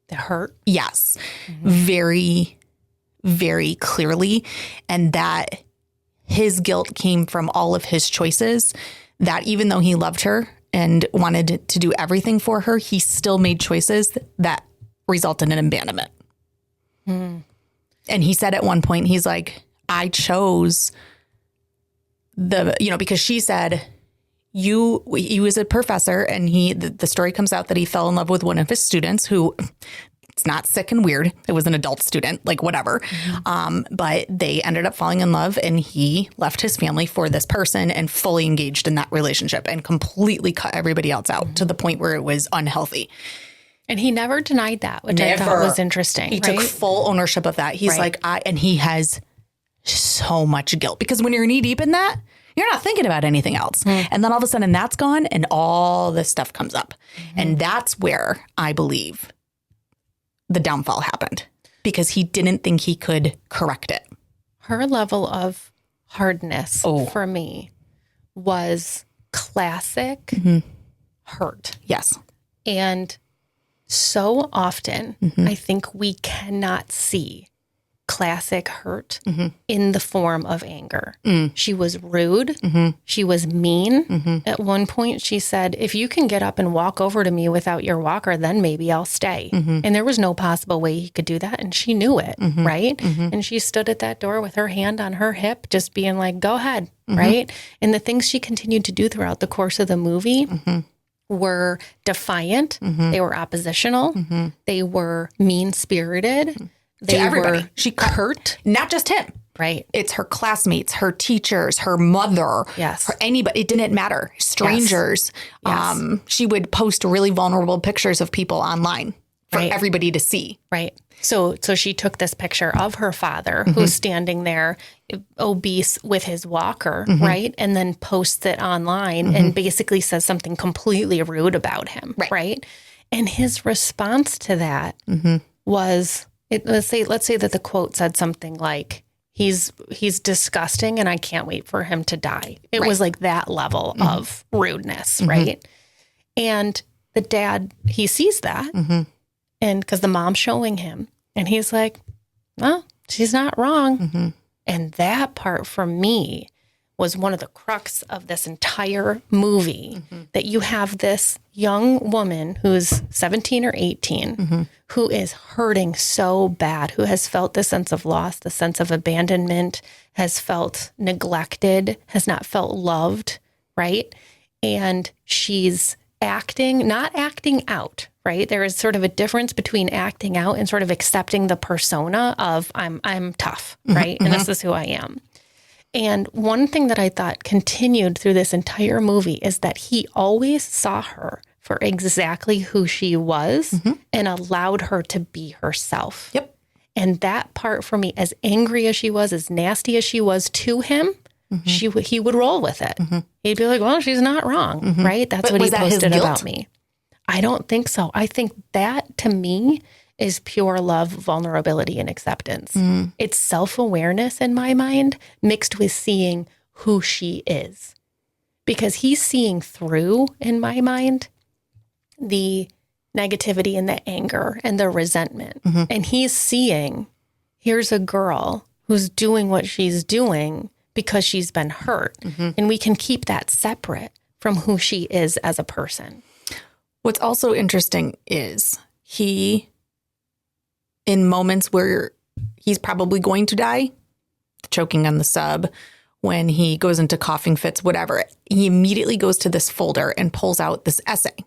The hurt? Yes. Very, very clearly. And that his guilt came from all of his choices, that even though he loved her and wanted to do everything for her, he still made choices that resulted in abandonment. And he said at one point, he's like, "I chose because she said, he was a professor, and the story comes out that he fell in love with one of his students who, it's not sick and weird. It was an adult student, like whatever. But they ended up falling in love, and he left his family for this person and fully engaged in that relationship and completely cut everybody else out to the point where it was unhealthy. And he never denied that, which I thought was interesting. He took full ownership of that. He's like, and he has so much guilt, because when you're knee deep in that, you're not thinking about anything else. And then all of a sudden that's gone, and all this stuff comes up. And that's where I believe the downfall happened, because he didn't think he could correct it. Her level of hardness for me was classic hurt. Yes. And so often, I think we cannot see classic hurt in the form of anger. She was rude. She was mean. At one point, she said, if you can get up and walk over to me without your walker, then maybe I'll stay. And there was no possible way he could do that. And she knew it, right? And she stood at that door with her hand on her hip, just being like, go ahead, right? And the things she continued to do throughout the course of the movie were defiant. They were oppositional. They were mean-spirited. To everybody. She hurt. Not just him. Right. It's her classmates, her teachers, her mother. Yes. Her anybody. It didn't matter. Strangers. Yes. She would post really vulnerable pictures of people online for everybody to see. Right. So she took this picture of her father who's standing there obese with his walker, right? And then posts it online and basically says something completely rude about him, right? And his response to that was, let's say that the quote said something like, he's disgusting and I can't wait for him to die. It was like that level of rudeness, right? And the dad, he sees that. And because the mom's showing him, and he's like, well, she's not wrong. And that part for me was one of the crux of this entire movie, that you have this young woman who's 17 or 18, who is hurting so bad, who has felt the sense of loss, the sense of abandonment, has felt neglected, has not felt loved, right? And she's not acting out, right? There is sort of a difference between acting out and sort of accepting the persona of I'm tough, right? And this is who I am. And one thing that I thought continued through this entire movie is that he always saw her for exactly who she was and allowed her to be herself. Yep. And that part for me, as angry as she was, as nasty as she was to him, he would roll with it. He'd be like, well, she's not wrong, right? That's what he posted about me. I don't think so. I think that, to me, is pure love, vulnerability, and acceptance. It's self-awareness in my mind mixed with seeing who she is. Because he's seeing through, in my mind, the negativity and the anger and the resentment. And he's seeing, here's a girl who's doing what she's doing because she's been hurt. And we can keep that separate from who she is as a person. What's also interesting is he, in moments where he's probably going to die, choking on the sub, when he goes into coughing fits, whatever, he immediately goes to this folder and pulls out this essay,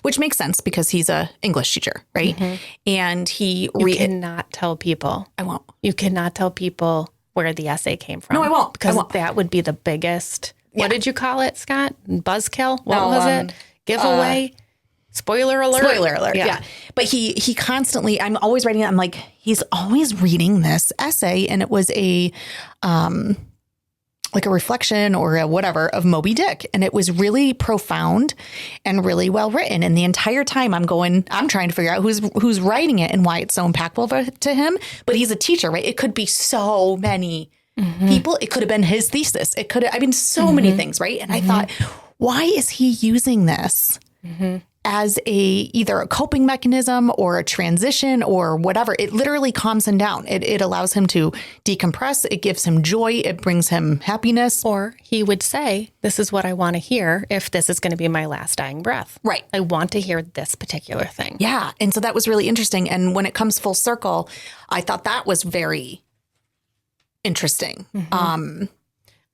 which makes sense because he's a English teacher, right? And he cannot tell people. I won't. You cannot tell people where the essay came from. No, I won't. Because that would be the biggest, what did you call it, Scott? Buzzkill? What was it? Giveaway? Spoiler alert. Spoiler alert. Yeah. But he constantly, I'm always writing it. I'm like, he's always reading this essay. And it was a reflection or a whatever of Moby Dick. And it was really profound and really well written. And the entire time I'm trying to figure out who's writing it and why it's so impactful to him. But he's a teacher, right? It could be so many people. It could have been his thesis. It could have, so many things, right? And I thought, why is he using this as either a coping mechanism or a transition or whatever? It literally calms him down. It allows him to decompress. It gives him joy. It brings him happiness. Or he would say, this is what I want to hear if this is going to be my last dying breath. Right. I want to hear this particular thing. Yeah. And so that was really interesting. And when it comes full circle, I thought that was very interesting.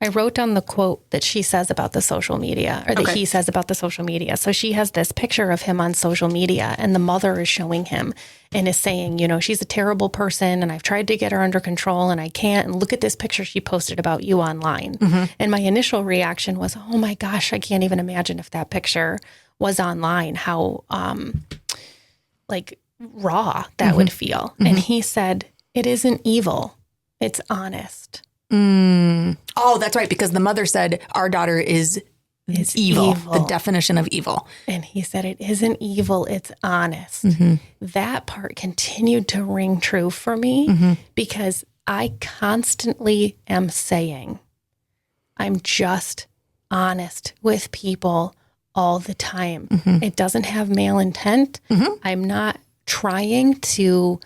I wrote down the quote that she says about the social media, or that he says about the social media. So she has this picture of him on social media, and the mother is showing him and is saying, she's a terrible person, and I've tried to get her under control, and I can't. And look at this picture she posted about you online. And my initial reaction was, oh my gosh, I can't even imagine if that picture was online, how raw that would feel. And he said, it isn't evil, it's honest. Oh, that's right. Because the mother said, our daughter is evil, the definition of evil. And he said, it isn't evil, it's honest. That part continued to ring true for me because I constantly am saying, I'm just honest with people all the time. It doesn't have male intent. I'm not trying to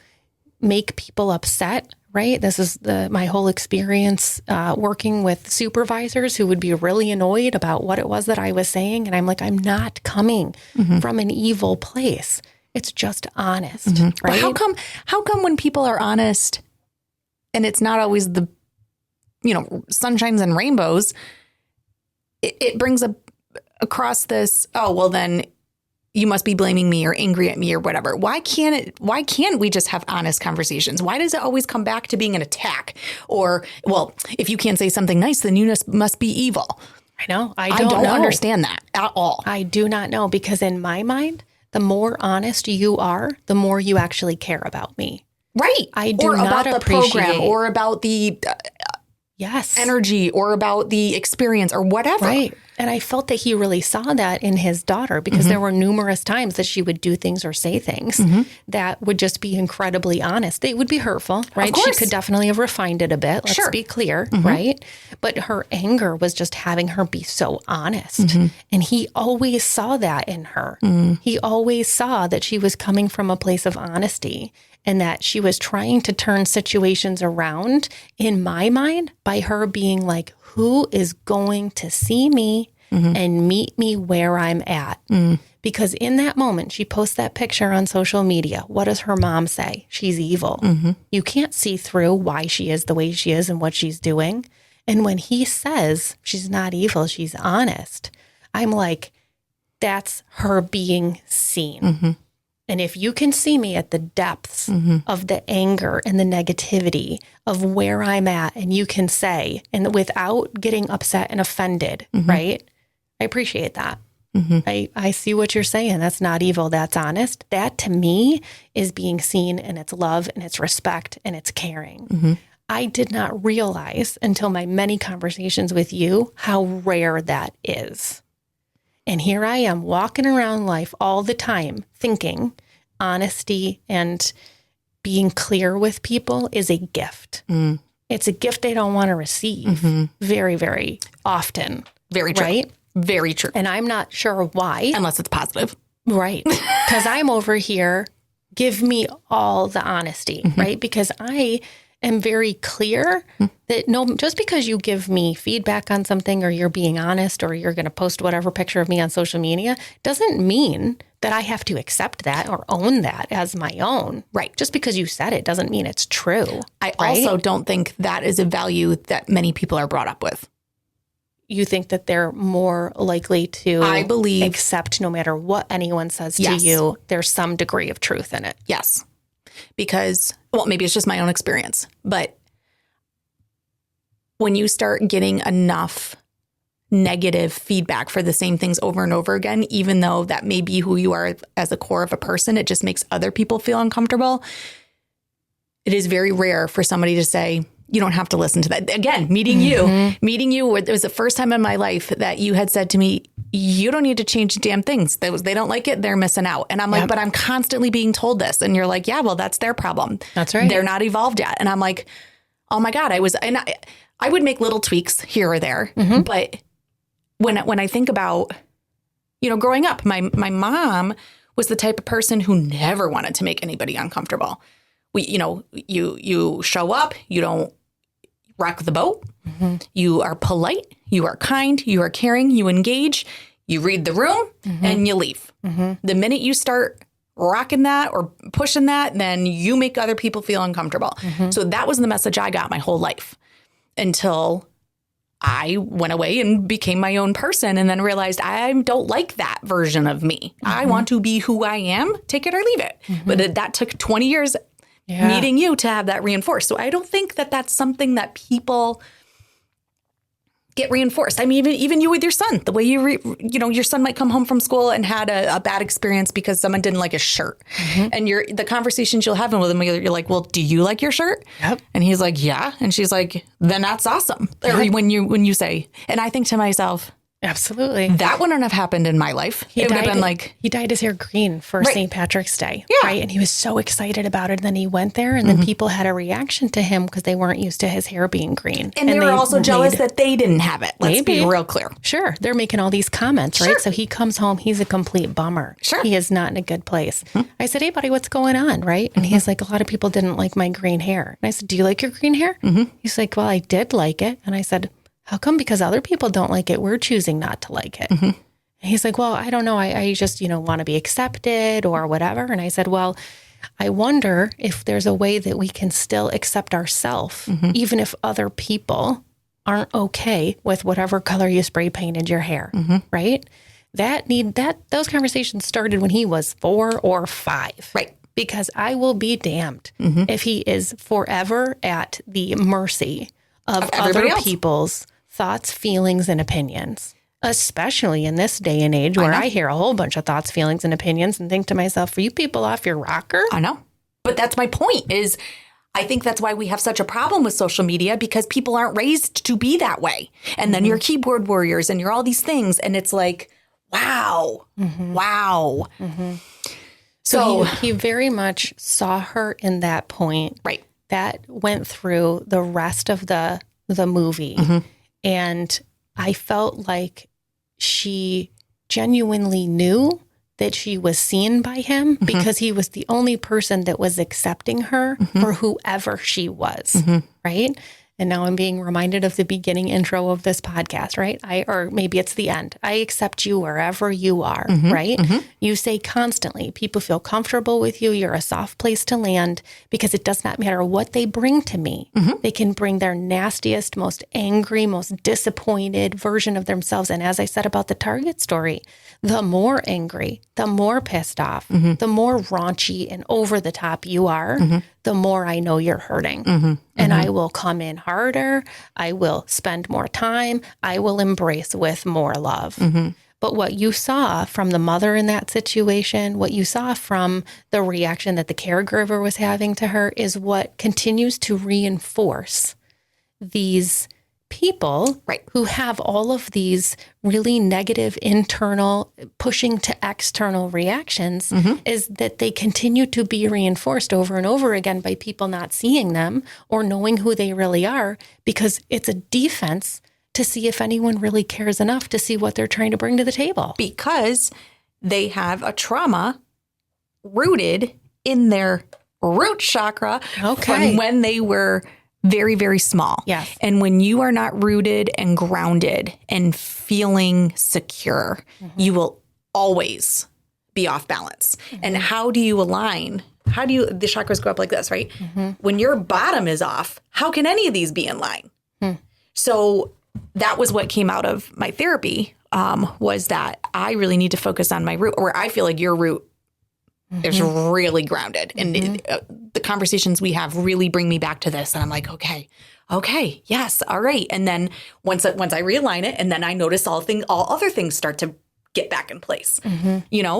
make people upset, right? This is my whole experience working with supervisors who would be really annoyed about what it was that I was saying. And I'm like, I'm not coming from an evil place. It's just honest, right? But how come when people are honest and it's not always the, sunshines and rainbows, it brings across this, oh, well then you must be blaming me or angry at me or whatever. Why can't we just have honest conversations? Why does it always come back to being an attack? Or, well, if you can't say something nice, then you must be evil. I know. I don't know. understand that at all. I do not know, because in my mind, the more honest you are, the more you actually care about me. Right. I do or not about the program or about the energy or about the experience or whatever. Right. And I felt that he really saw that in his daughter, because there were numerous times that she would do things or say things that would just be incredibly honest. They would be hurtful, right? She could definitely have refined it a bit. Let's be clear, right? But her anger was just having her be so honest. And he always saw that in her. He always saw that she was coming from a place of honesty and that she was trying to turn situations around, in my mind, by her being like, who is going to see me and meet me where I'm at? Because in that moment, she posts that picture on social media. What does her mom say? She's evil. You can't see through why she is the way she is and what she's doing. And when he says she's not evil, she's honest, I'm like, that's her being seen. And if you can see me at the depths of the anger and the negativity of where I'm at, and you can say, and without getting upset and offended, right? I appreciate that. I see what you're saying. That's not evil. That's honest. That to me is being seen, and it's love and it's respect and it's caring. I did not realize until my many conversations with you how rare that is. And here I am walking around life all the time thinking honesty and being clear with people is a gift. It's a gift they don't want to receive very, very often. Very true. Right? Very true. And I'm not sure why. Unless it's positive. Right. Because I'm over here, give me all the honesty, right? Because I am very clear that just because you give me feedback on something or you're being honest or you're going to post whatever picture of me on social media doesn't mean that I have to accept that or own that as my own. Right. Just because you said it doesn't mean it's true. I also don't think that is a value that many people are brought up with. You think that they're more likely to, I believe, accept no matter what anyone says to you, there's some degree of truth in it. Yes. Because, well, maybe it's just my own experience, but when you start getting enough negative feedback for the same things over and over again, even though that may be who you are as a core of a person, it just makes other people feel uncomfortable. It is very rare for somebody to say, you don't have to listen to that. Again, meeting you, it was the first time in my life that you had said to me, you don't need to change damn things. They don't like it. They're missing out. And I'm like, but I'm constantly being told this. And you're like, yeah, well, that's their problem. That's right. They're not evolved yet. And I'm like, oh my God, I would make little tweaks here or there. But when I think about, growing up, my mom was the type of person who never wanted to make anybody uncomfortable. You show up, you don't rock the boat. You are polite, you are kind, you are caring, you engage, you read the room, and you leave. The minute you start rocking that or pushing that, then you make other people feel uncomfortable. So that was the message I got my whole life until I went away and became my own person and then realized I don't like that version of me. I want to be who I am, take it or leave it. But that took 20 years meeting you to have that reinforced. So I don't think that that's something that people get reinforced. I mean, even you with your son, the way your son might come home from school and had a bad experience because someone didn't like his shirt. And the conversations you'll have with him, you're like, well, do you like your shirt? Yep. And he's like, yeah. And she's like, then that's awesome. Or when you say, and I think to myself, Absolutely. That wouldn't have happened in my life. It would have been like... He dyed his hair green for St. Patrick's Day. Yeah. Right. And he was so excited about it. And then he went there and then people had a reaction to him because they weren't used to his hair being green. And they were also jealous that they didn't have it. Let's be real clear. Sure. They're making all these comments, right? So he comes home. He's a complete bummer. Sure. He is not in a good place. I said, hey, buddy, what's going on? Right. And he's like, a lot of people didn't like my green hair. And I said, do you like your green hair? He's like, well, I did like it. And I said, how come? Because other people don't like it. We're choosing not to like it. And he's like, well, I don't know. I just, want to be accepted or whatever. And I said, well, I wonder if there's a way that we can still accept ourselves, even if other people aren't okay with whatever color you spray painted your hair, right? Those conversations started when he was 4 or 5. Right. Because I will be damned if he is forever at the mercy of other people's thoughts, feelings, and opinions, especially in this day and age where I hear a whole bunch of thoughts, feelings, and opinions and think to myself, are you people off your rocker? I know. But that's my point is I think that's why we have such a problem with social media because people aren't raised to be that way. And then you're keyboard warriors and you're all these things. And it's like, wow, wow. So he very much saw her in that point. Right. That went through the rest of the movie. And I felt like she genuinely knew that she was seen by him because he was the only person that was accepting her for whoever she was, right? And now I'm being reminded of the beginning intro of this podcast, right? Or maybe it's the end. I accept you wherever you are, right? You say constantly, people feel comfortable with you. You're a soft place to land because it does not matter what they bring to me. They can bring their nastiest, most angry, most disappointed version of themselves. And as I said about the Target story, the more angry, the more pissed off, the more raunchy and over the top you are, the more I know you're hurting. And I will come in harder. I will spend more time. I will embrace with more love. But what you saw from the mother in that situation, what you saw from the reaction that the caregiver was having to her is what continues to reinforce these people who have all of these really negative internal pushing to external reactions is that they continue to be reinforced over and over again by people not seeing them or knowing who they really are because it's a defense to see if anyone really cares enough to see what they're trying to bring to the table. Because they have a trauma rooted in their root chakra from when they were very, very small. Yes. And when you are not rooted and grounded and feeling secure, you will always be off balance. And how do you align? The chakras go up like this, right? When your bottom is off, how can any of these be in line? So that was what came out of my therapy, was that I really need to focus on my root, or I feel like your root is really grounded. And the conversations we have really bring me back to this. And I'm like, okay, yes, all right. And then once I realign it, and then I notice all other things start to get back in place.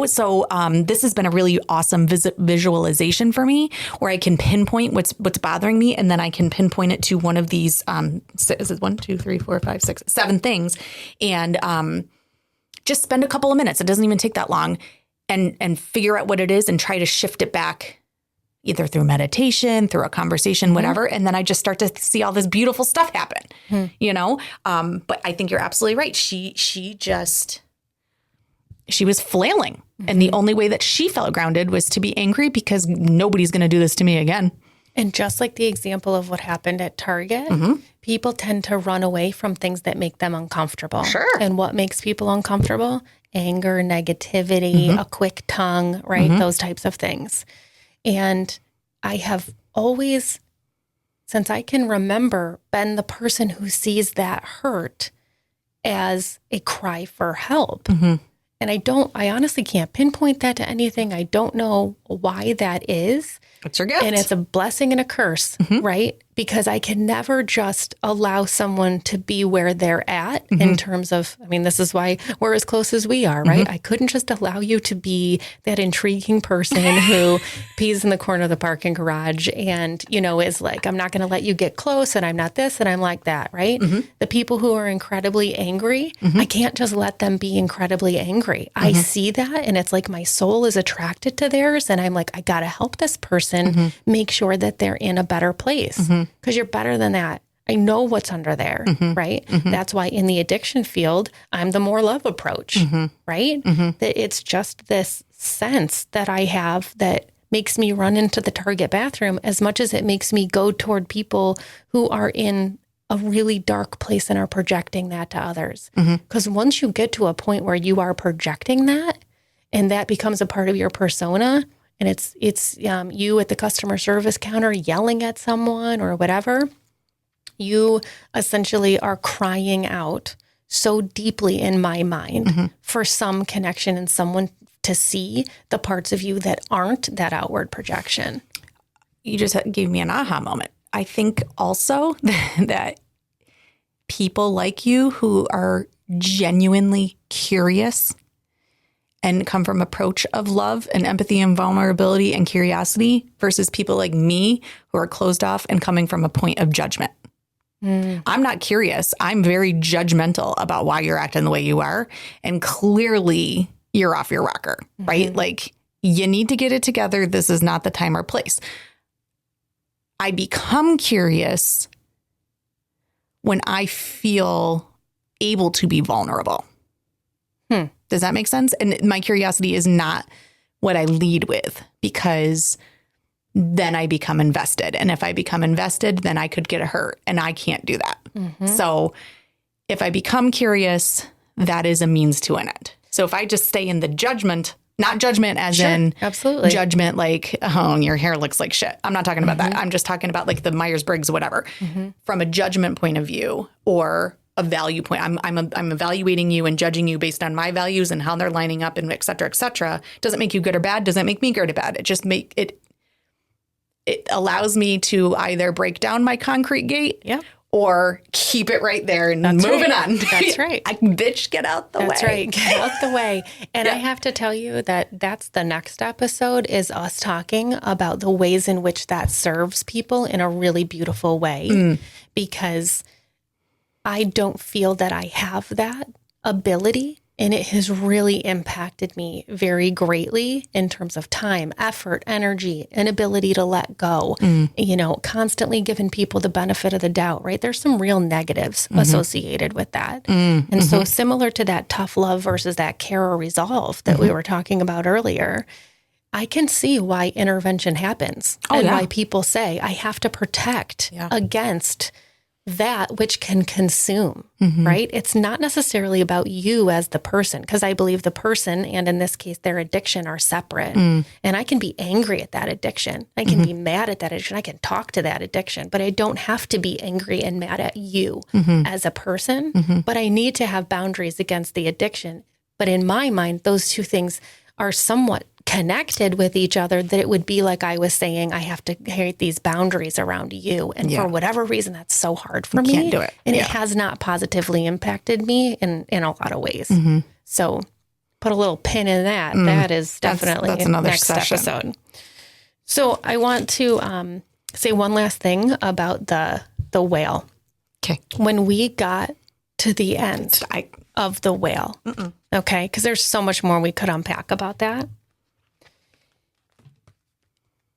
So this has been a really awesome visualization for me, where I can pinpoint what's bothering me, and then I can pinpoint it to one of these. Is it 1, 2, 3, 4, 5, 6, 7 things, and just spend a couple of minutes. It doesn't even take that long. And figure out what it is and try to shift it back either through meditation, through a conversation, whatever. And then I just start to see all this beautiful stuff happen, But I think you're absolutely right. She was flailing. And the only way that she felt grounded was to be angry because nobody's going to do this to me again. And just like the example of what happened at Target, people tend to run away from things that make them uncomfortable. Sure. And what makes people uncomfortable? Anger, negativity, a quick tongue, right? Those types of things. And I have always, since I can remember, been the person who sees that hurt as a cry for help. And I honestly can't pinpoint that to anything. I don't know why that is. It's your gift. And it's a blessing and a curse, right? because I can never just allow someone to be where they're at in terms of, I mean, this is why we're as close as we are, right? I couldn't just allow you to be that intriguing person who pees in the corner of the parking garage and, you know, is like, I'm not going to let you get close and I'm not this and I'm like that, right? The people who are incredibly angry, I can't just let them be incredibly angry. I see that and it's like my soul is attracted to theirs and I'm like, I got to help this person make sure that they're in a better place. Because you're better than that. I know what's under there, right? That's why in the addiction field, I'm the more love approach, right? That it's just this sense that I have that makes me run into the Target bathroom as much as it makes me go toward people who are in a really dark place and are projecting that to others. Because once you get to a point where you are projecting that and that becomes a part of your persona, and it's you at the customer service counter yelling at someone or whatever, you essentially are crying out so deeply in my mind for some connection and someone to see the parts of you that aren't that outward projection. You just gave me an aha moment. I think also that people like you who are genuinely curious and come from an approach of love and empathy and vulnerability and curiosity versus people like me who are closed off and coming from a point of judgment. I'm not curious. I'm very judgmental about why you're acting the way you are. And clearly you're off your rocker, right? Like you need to get it together. This is not the time or place. I become curious when I feel able to be vulnerable. Does that make sense? And my curiosity is not what I lead with, because then I become invested. And if I become invested, then I could get hurt, and I can't do that. So if I become curious, that is a means to an end. So if I just stay in the judgment, not judgment as in absolutely judgment like, oh, your hair looks like shit. I'm not talking about that. I'm just talking about like the Myers-Briggs, whatever, from a judgment point of view or a value point. I'm evaluating you and judging you based on my values and how they're lining up and et cetera, et cetera. Doesn't make you good or bad. Doesn't make me good or bad. It just it allows me to either break down my concrete gate or keep it right there and moving on. That's right. Bitch, get out the way. That's right. Get out the way. And I have to tell you that that's the next episode is us talking about the ways in which that serves people in a really beautiful way, because I don't feel that I have that ability, and it has really impacted me very greatly in terms of time, effort, energy, and ability to let go, you know, constantly giving people the benefit of the doubt, right? There's some real negatives associated with that. And so similar to that tough love versus that care or resolve that we were talking about earlier, I can see why intervention happens and why people say, I have to protect against that which can consume, right? It's not necessarily about you as the person, because I believe the person, and in this case, their addiction, are separate. And I can be angry at that addiction. I can be mad at that addiction. I can talk to that addiction, but I don't have to be angry and mad at you as a person. But I need to have boundaries against the addiction. But in my mind, those two things are somewhat connected with each other, that it would be like I was saying, I have to create these boundaries around you. And for whatever reason, that's so hard for me. Can't do it. And it has not positively impacted me in a lot of ways. So put a little pin in that. That is definitely that's another next session. episode. So I want to say one last thing about the whale. Okay. When we got to the end of the whale, okay, because there's so much more we could unpack about that.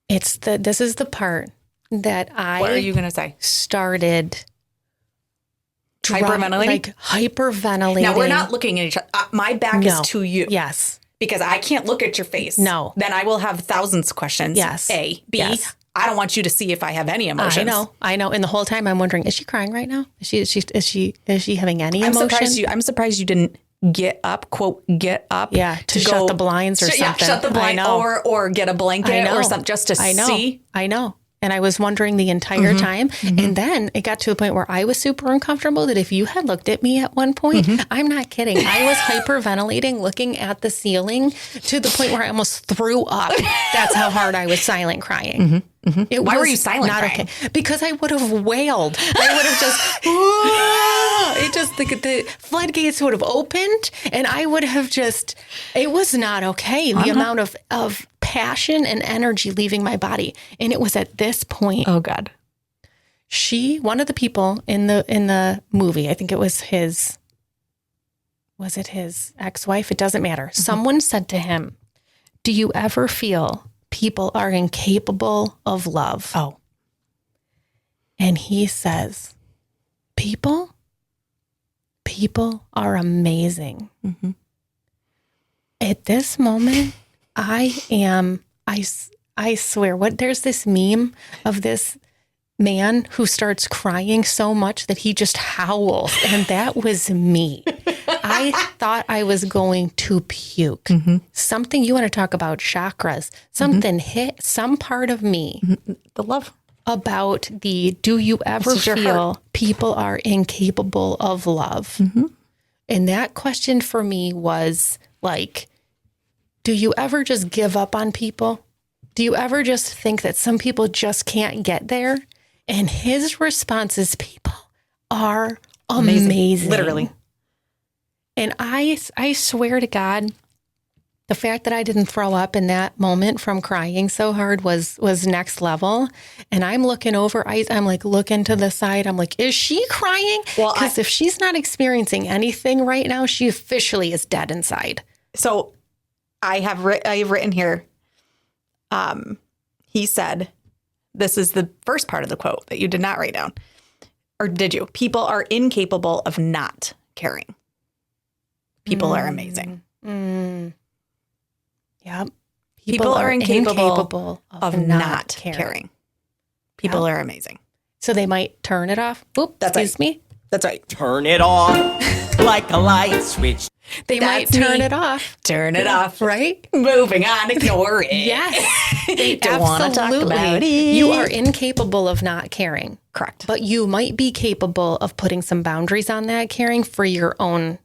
This is the part that What are you going to say? Started Hyperventilating? Hyperventilating. Now, we're not looking at each other. My back is to you. Yes. Because I can't look at your face. No. Then I will have thousands of questions. Yes. A. B. Yes. I don't want you to see if I have any emotions. I know. And the whole time I'm wondering, is she crying right now? Is she having any emotion? I'm surprised you didn't get up, quote, get up. Yeah, to shut the blinds or something. Yeah, shut the blind or get a blanket or something just to see. I know. And I was wondering the entire time. And then it got to the point where I was super uncomfortable that if you had looked at me at one point, I'm not kidding. I was hyperventilating, looking at the ceiling to the point where I almost threw up. That's how hard I was silent crying. Why were you silent? Not crying? okay. Because I would have wailed. I would have just, it just, the floodgates would have opened and I would have just, it was not okay. The amount of passion and energy leaving my body. And it was at this point. Oh God. One of the people in the movie, I think it was his ex-wife? It doesn't matter. Someone said to him, do you ever feel people are incapable of love? Oh. And he says, people are amazing. At this moment, I swear, there's this meme of this man who starts crying so much that he just howls. And that was me. I thought I was going to puke. Something, you want to talk about chakras, something hit some part of me. The love. About do you ever feel people are incapable of love? And that question for me was like, do you ever just give up on people? Do you ever just think that some people just can't get there? And his response is, people are amazing. Literally. And I swear to God, the fact that I didn't throw up in that moment from crying so hard was next level. And I'm looking over, I'm like looking to the side. I'm like, is she crying? Well, because if she's not experiencing anything right now, she officially is dead inside. So I have written here, he said, this is the first part of the quote that you did not write down. Or did you? People are incapable of not caring. People are amazing. Yep. People are incapable of not caring. People are amazing. So they might turn it off. Oop, excuse me. That's right. Turn it off like a light switch. They might turn it off. Turn it off. Right? Moving on. Ignore it. Yes. They Don't want to talk about it. You are incapable of not caring. Correct. But you might be capable of putting some boundaries on that caring for your own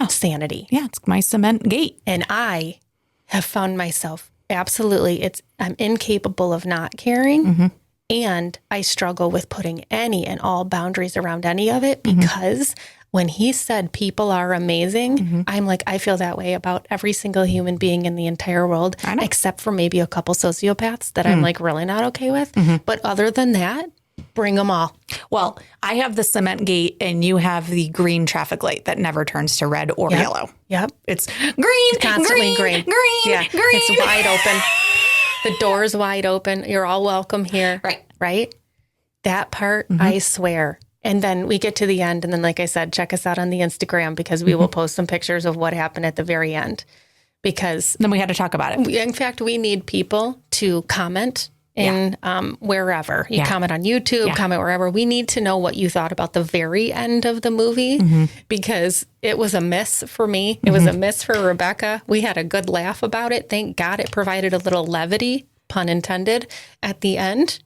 sanity. Yeah, it's my cement gate. And I have found myself I'm incapable of not caring. And I struggle with putting any and all boundaries around any of it because when he said people are amazing, I'm like, I feel that way about every single human being in the entire world, except for maybe a couple sociopaths that I'm like really not okay with. But other than that, bring them all. Well, I have the cement gate and you have the green traffic light that never turns to red or yellow. Yep. It's green, constantly green. Yeah, green. It's wide open. The door's wide open. You're all welcome here. Right? That part, I swear. And then we get to the end. And then, like I said, check us out on the Instagram because we will post some pictures of what happened at the very end. Because then we had to talk about it. In fact, we need people to comment in wherever. You comment on YouTube, comment wherever. We need to know what you thought about the very end of the movie because it was a miss for me. It was a miss for Rebecca. We had a good laugh about it. Thank God it provided a little levity, pun intended, at the end.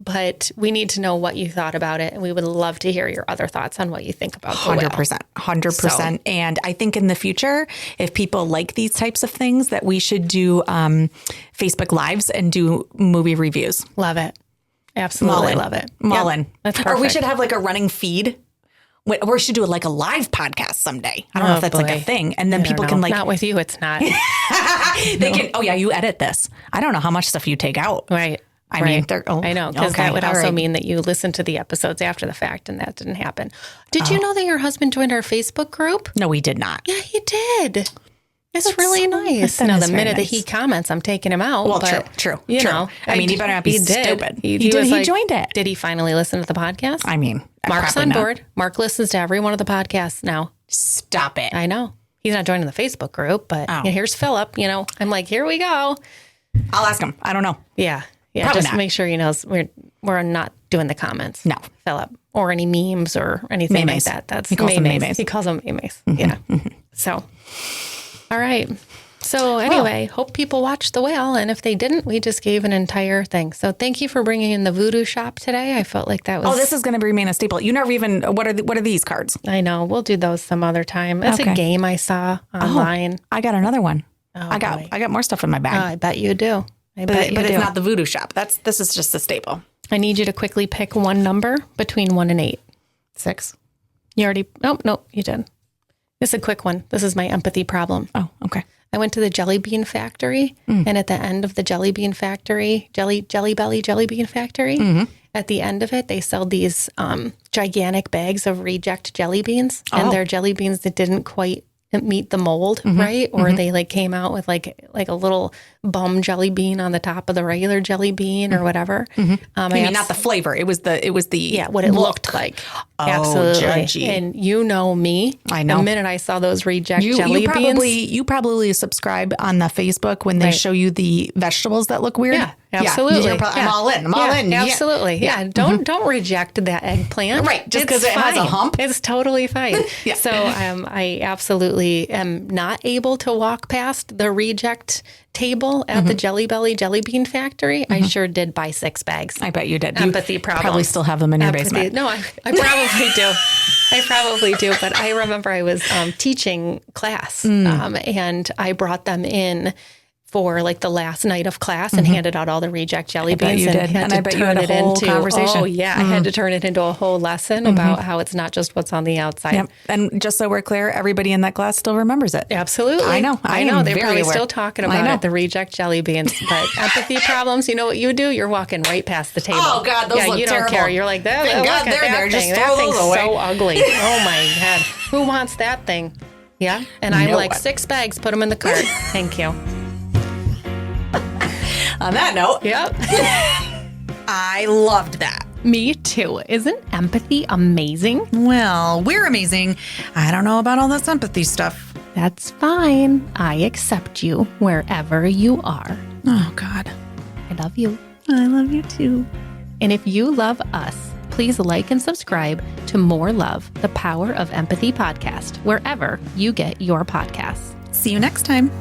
But we need to know what you thought about it. And we would love to hear your other thoughts on what you think about the whale. 100%. So. And I think in the future, if people like these types of things, that we should do Facebook Lives and do movie reviews. Love it. Absolutely love it. Mullen. Yep, that's perfect. Or we should have like a running feed. Or we should do like a live podcast someday. I don't know if that's like a thing. And then people can like... Not with you, it's not. They can, oh yeah, you edit this. I don't know how much stuff you take out. Right. I mean, I know, because that would also mean that you listen to the episodes after the fact, and that didn't happen. Did you know that your husband joined our Facebook group? No, he did not. Yeah, he did. It's really nice. Now, the minute that he comments, I'm taking him out. Well, but, true. You know, I mean, he better not be stupid. He joined it. Did he finally listen to the podcast? I mean, Mark's on board. Mark listens to every one of the podcasts now. Stop it. I know. He's not joining the Facebook group, but here's Philip. You know, I'm like, here we go. I'll ask him. I don't know. Yeah. Yeah, Probably just not. make sure he knows we're not doing the comments. No. Philip. Or any memes or anything like that. That's he calls them memes. He calls them memes. Yeah. So, all right. So anyway, hope people watched The Whale. And if they didn't, we just gave an entire thing. So thank you for bringing in the voodoo shop today. I felt like that was... Oh, this is going to remain a staple. You never even... What are these cards? I know. We'll do those some other time. It's a game I saw online. I got another one. Oh, I got more stuff in my bag. I bet you do. I but bet you do. it's not the voodoo shop. This is just a staple. I need you to quickly pick one number between 1 and 8. 6. You already, no, you did. This is a quick one. This is my empathy problem. Oh, okay. I went to the jelly bean factory, and at the end of the jelly bean factory, jelly bean factory, at the end of it, they sell these gigantic bags of reject jelly beans, and they're jelly beans that didn't quite meet the mold, right? Or they like came out with like a little bum jelly bean on the top of the regular jelly bean or whatever. I mean, not the flavor. It was the what it looked like. Oh, Absolutely. judgy. And you know me. I know. The minute I saw those reject jelly beans. You probably subscribe on the Facebook when they show you the vegetables that look weird. Yeah, absolutely. I'm all in. I'm all in. Absolutely. Yeah. Don't reject that eggplant. Right. Just because it has a hump. It's totally fine. Yeah. So I absolutely am not able to walk past the reject table at the Jelly Belly Jelly Bean Factory. I sure did buy 6 bags. I bet you did. Empathy you problem. Probably still have them in your basement. No, I probably do. I probably do. But I remember I was teaching class and I brought them in for like the last night of class and handed out all the reject jelly beans. You did. And I bet you had a whole conversation. Oh yeah, I had to turn it into a whole lesson about how it's not just what's on the outside. Yep. And just so we're clear, everybody in that class still remembers it. Absolutely. I know. I know. They're probably still talking about it, the reject jelly beans. But empathy problems, you know what you do? You're walking right past the table. Oh God, those look you don't terrible. care. You're like, that. Thank God they're there. Just throw those away. So ugly. Oh my God. Who wants that thing? Yeah. And I'm like, 6 bags, put them in the cart. Thank you. On that note, Yep. I loved that. Me too. Isn't empathy amazing? Well, we're amazing. I don't know about all this empathy stuff. That's fine. I accept you wherever you are. Oh, God. I love you. I love you too. And if you love us, please like and subscribe to More Love, the Power of Empathy podcast, wherever you get your podcasts. See you next time.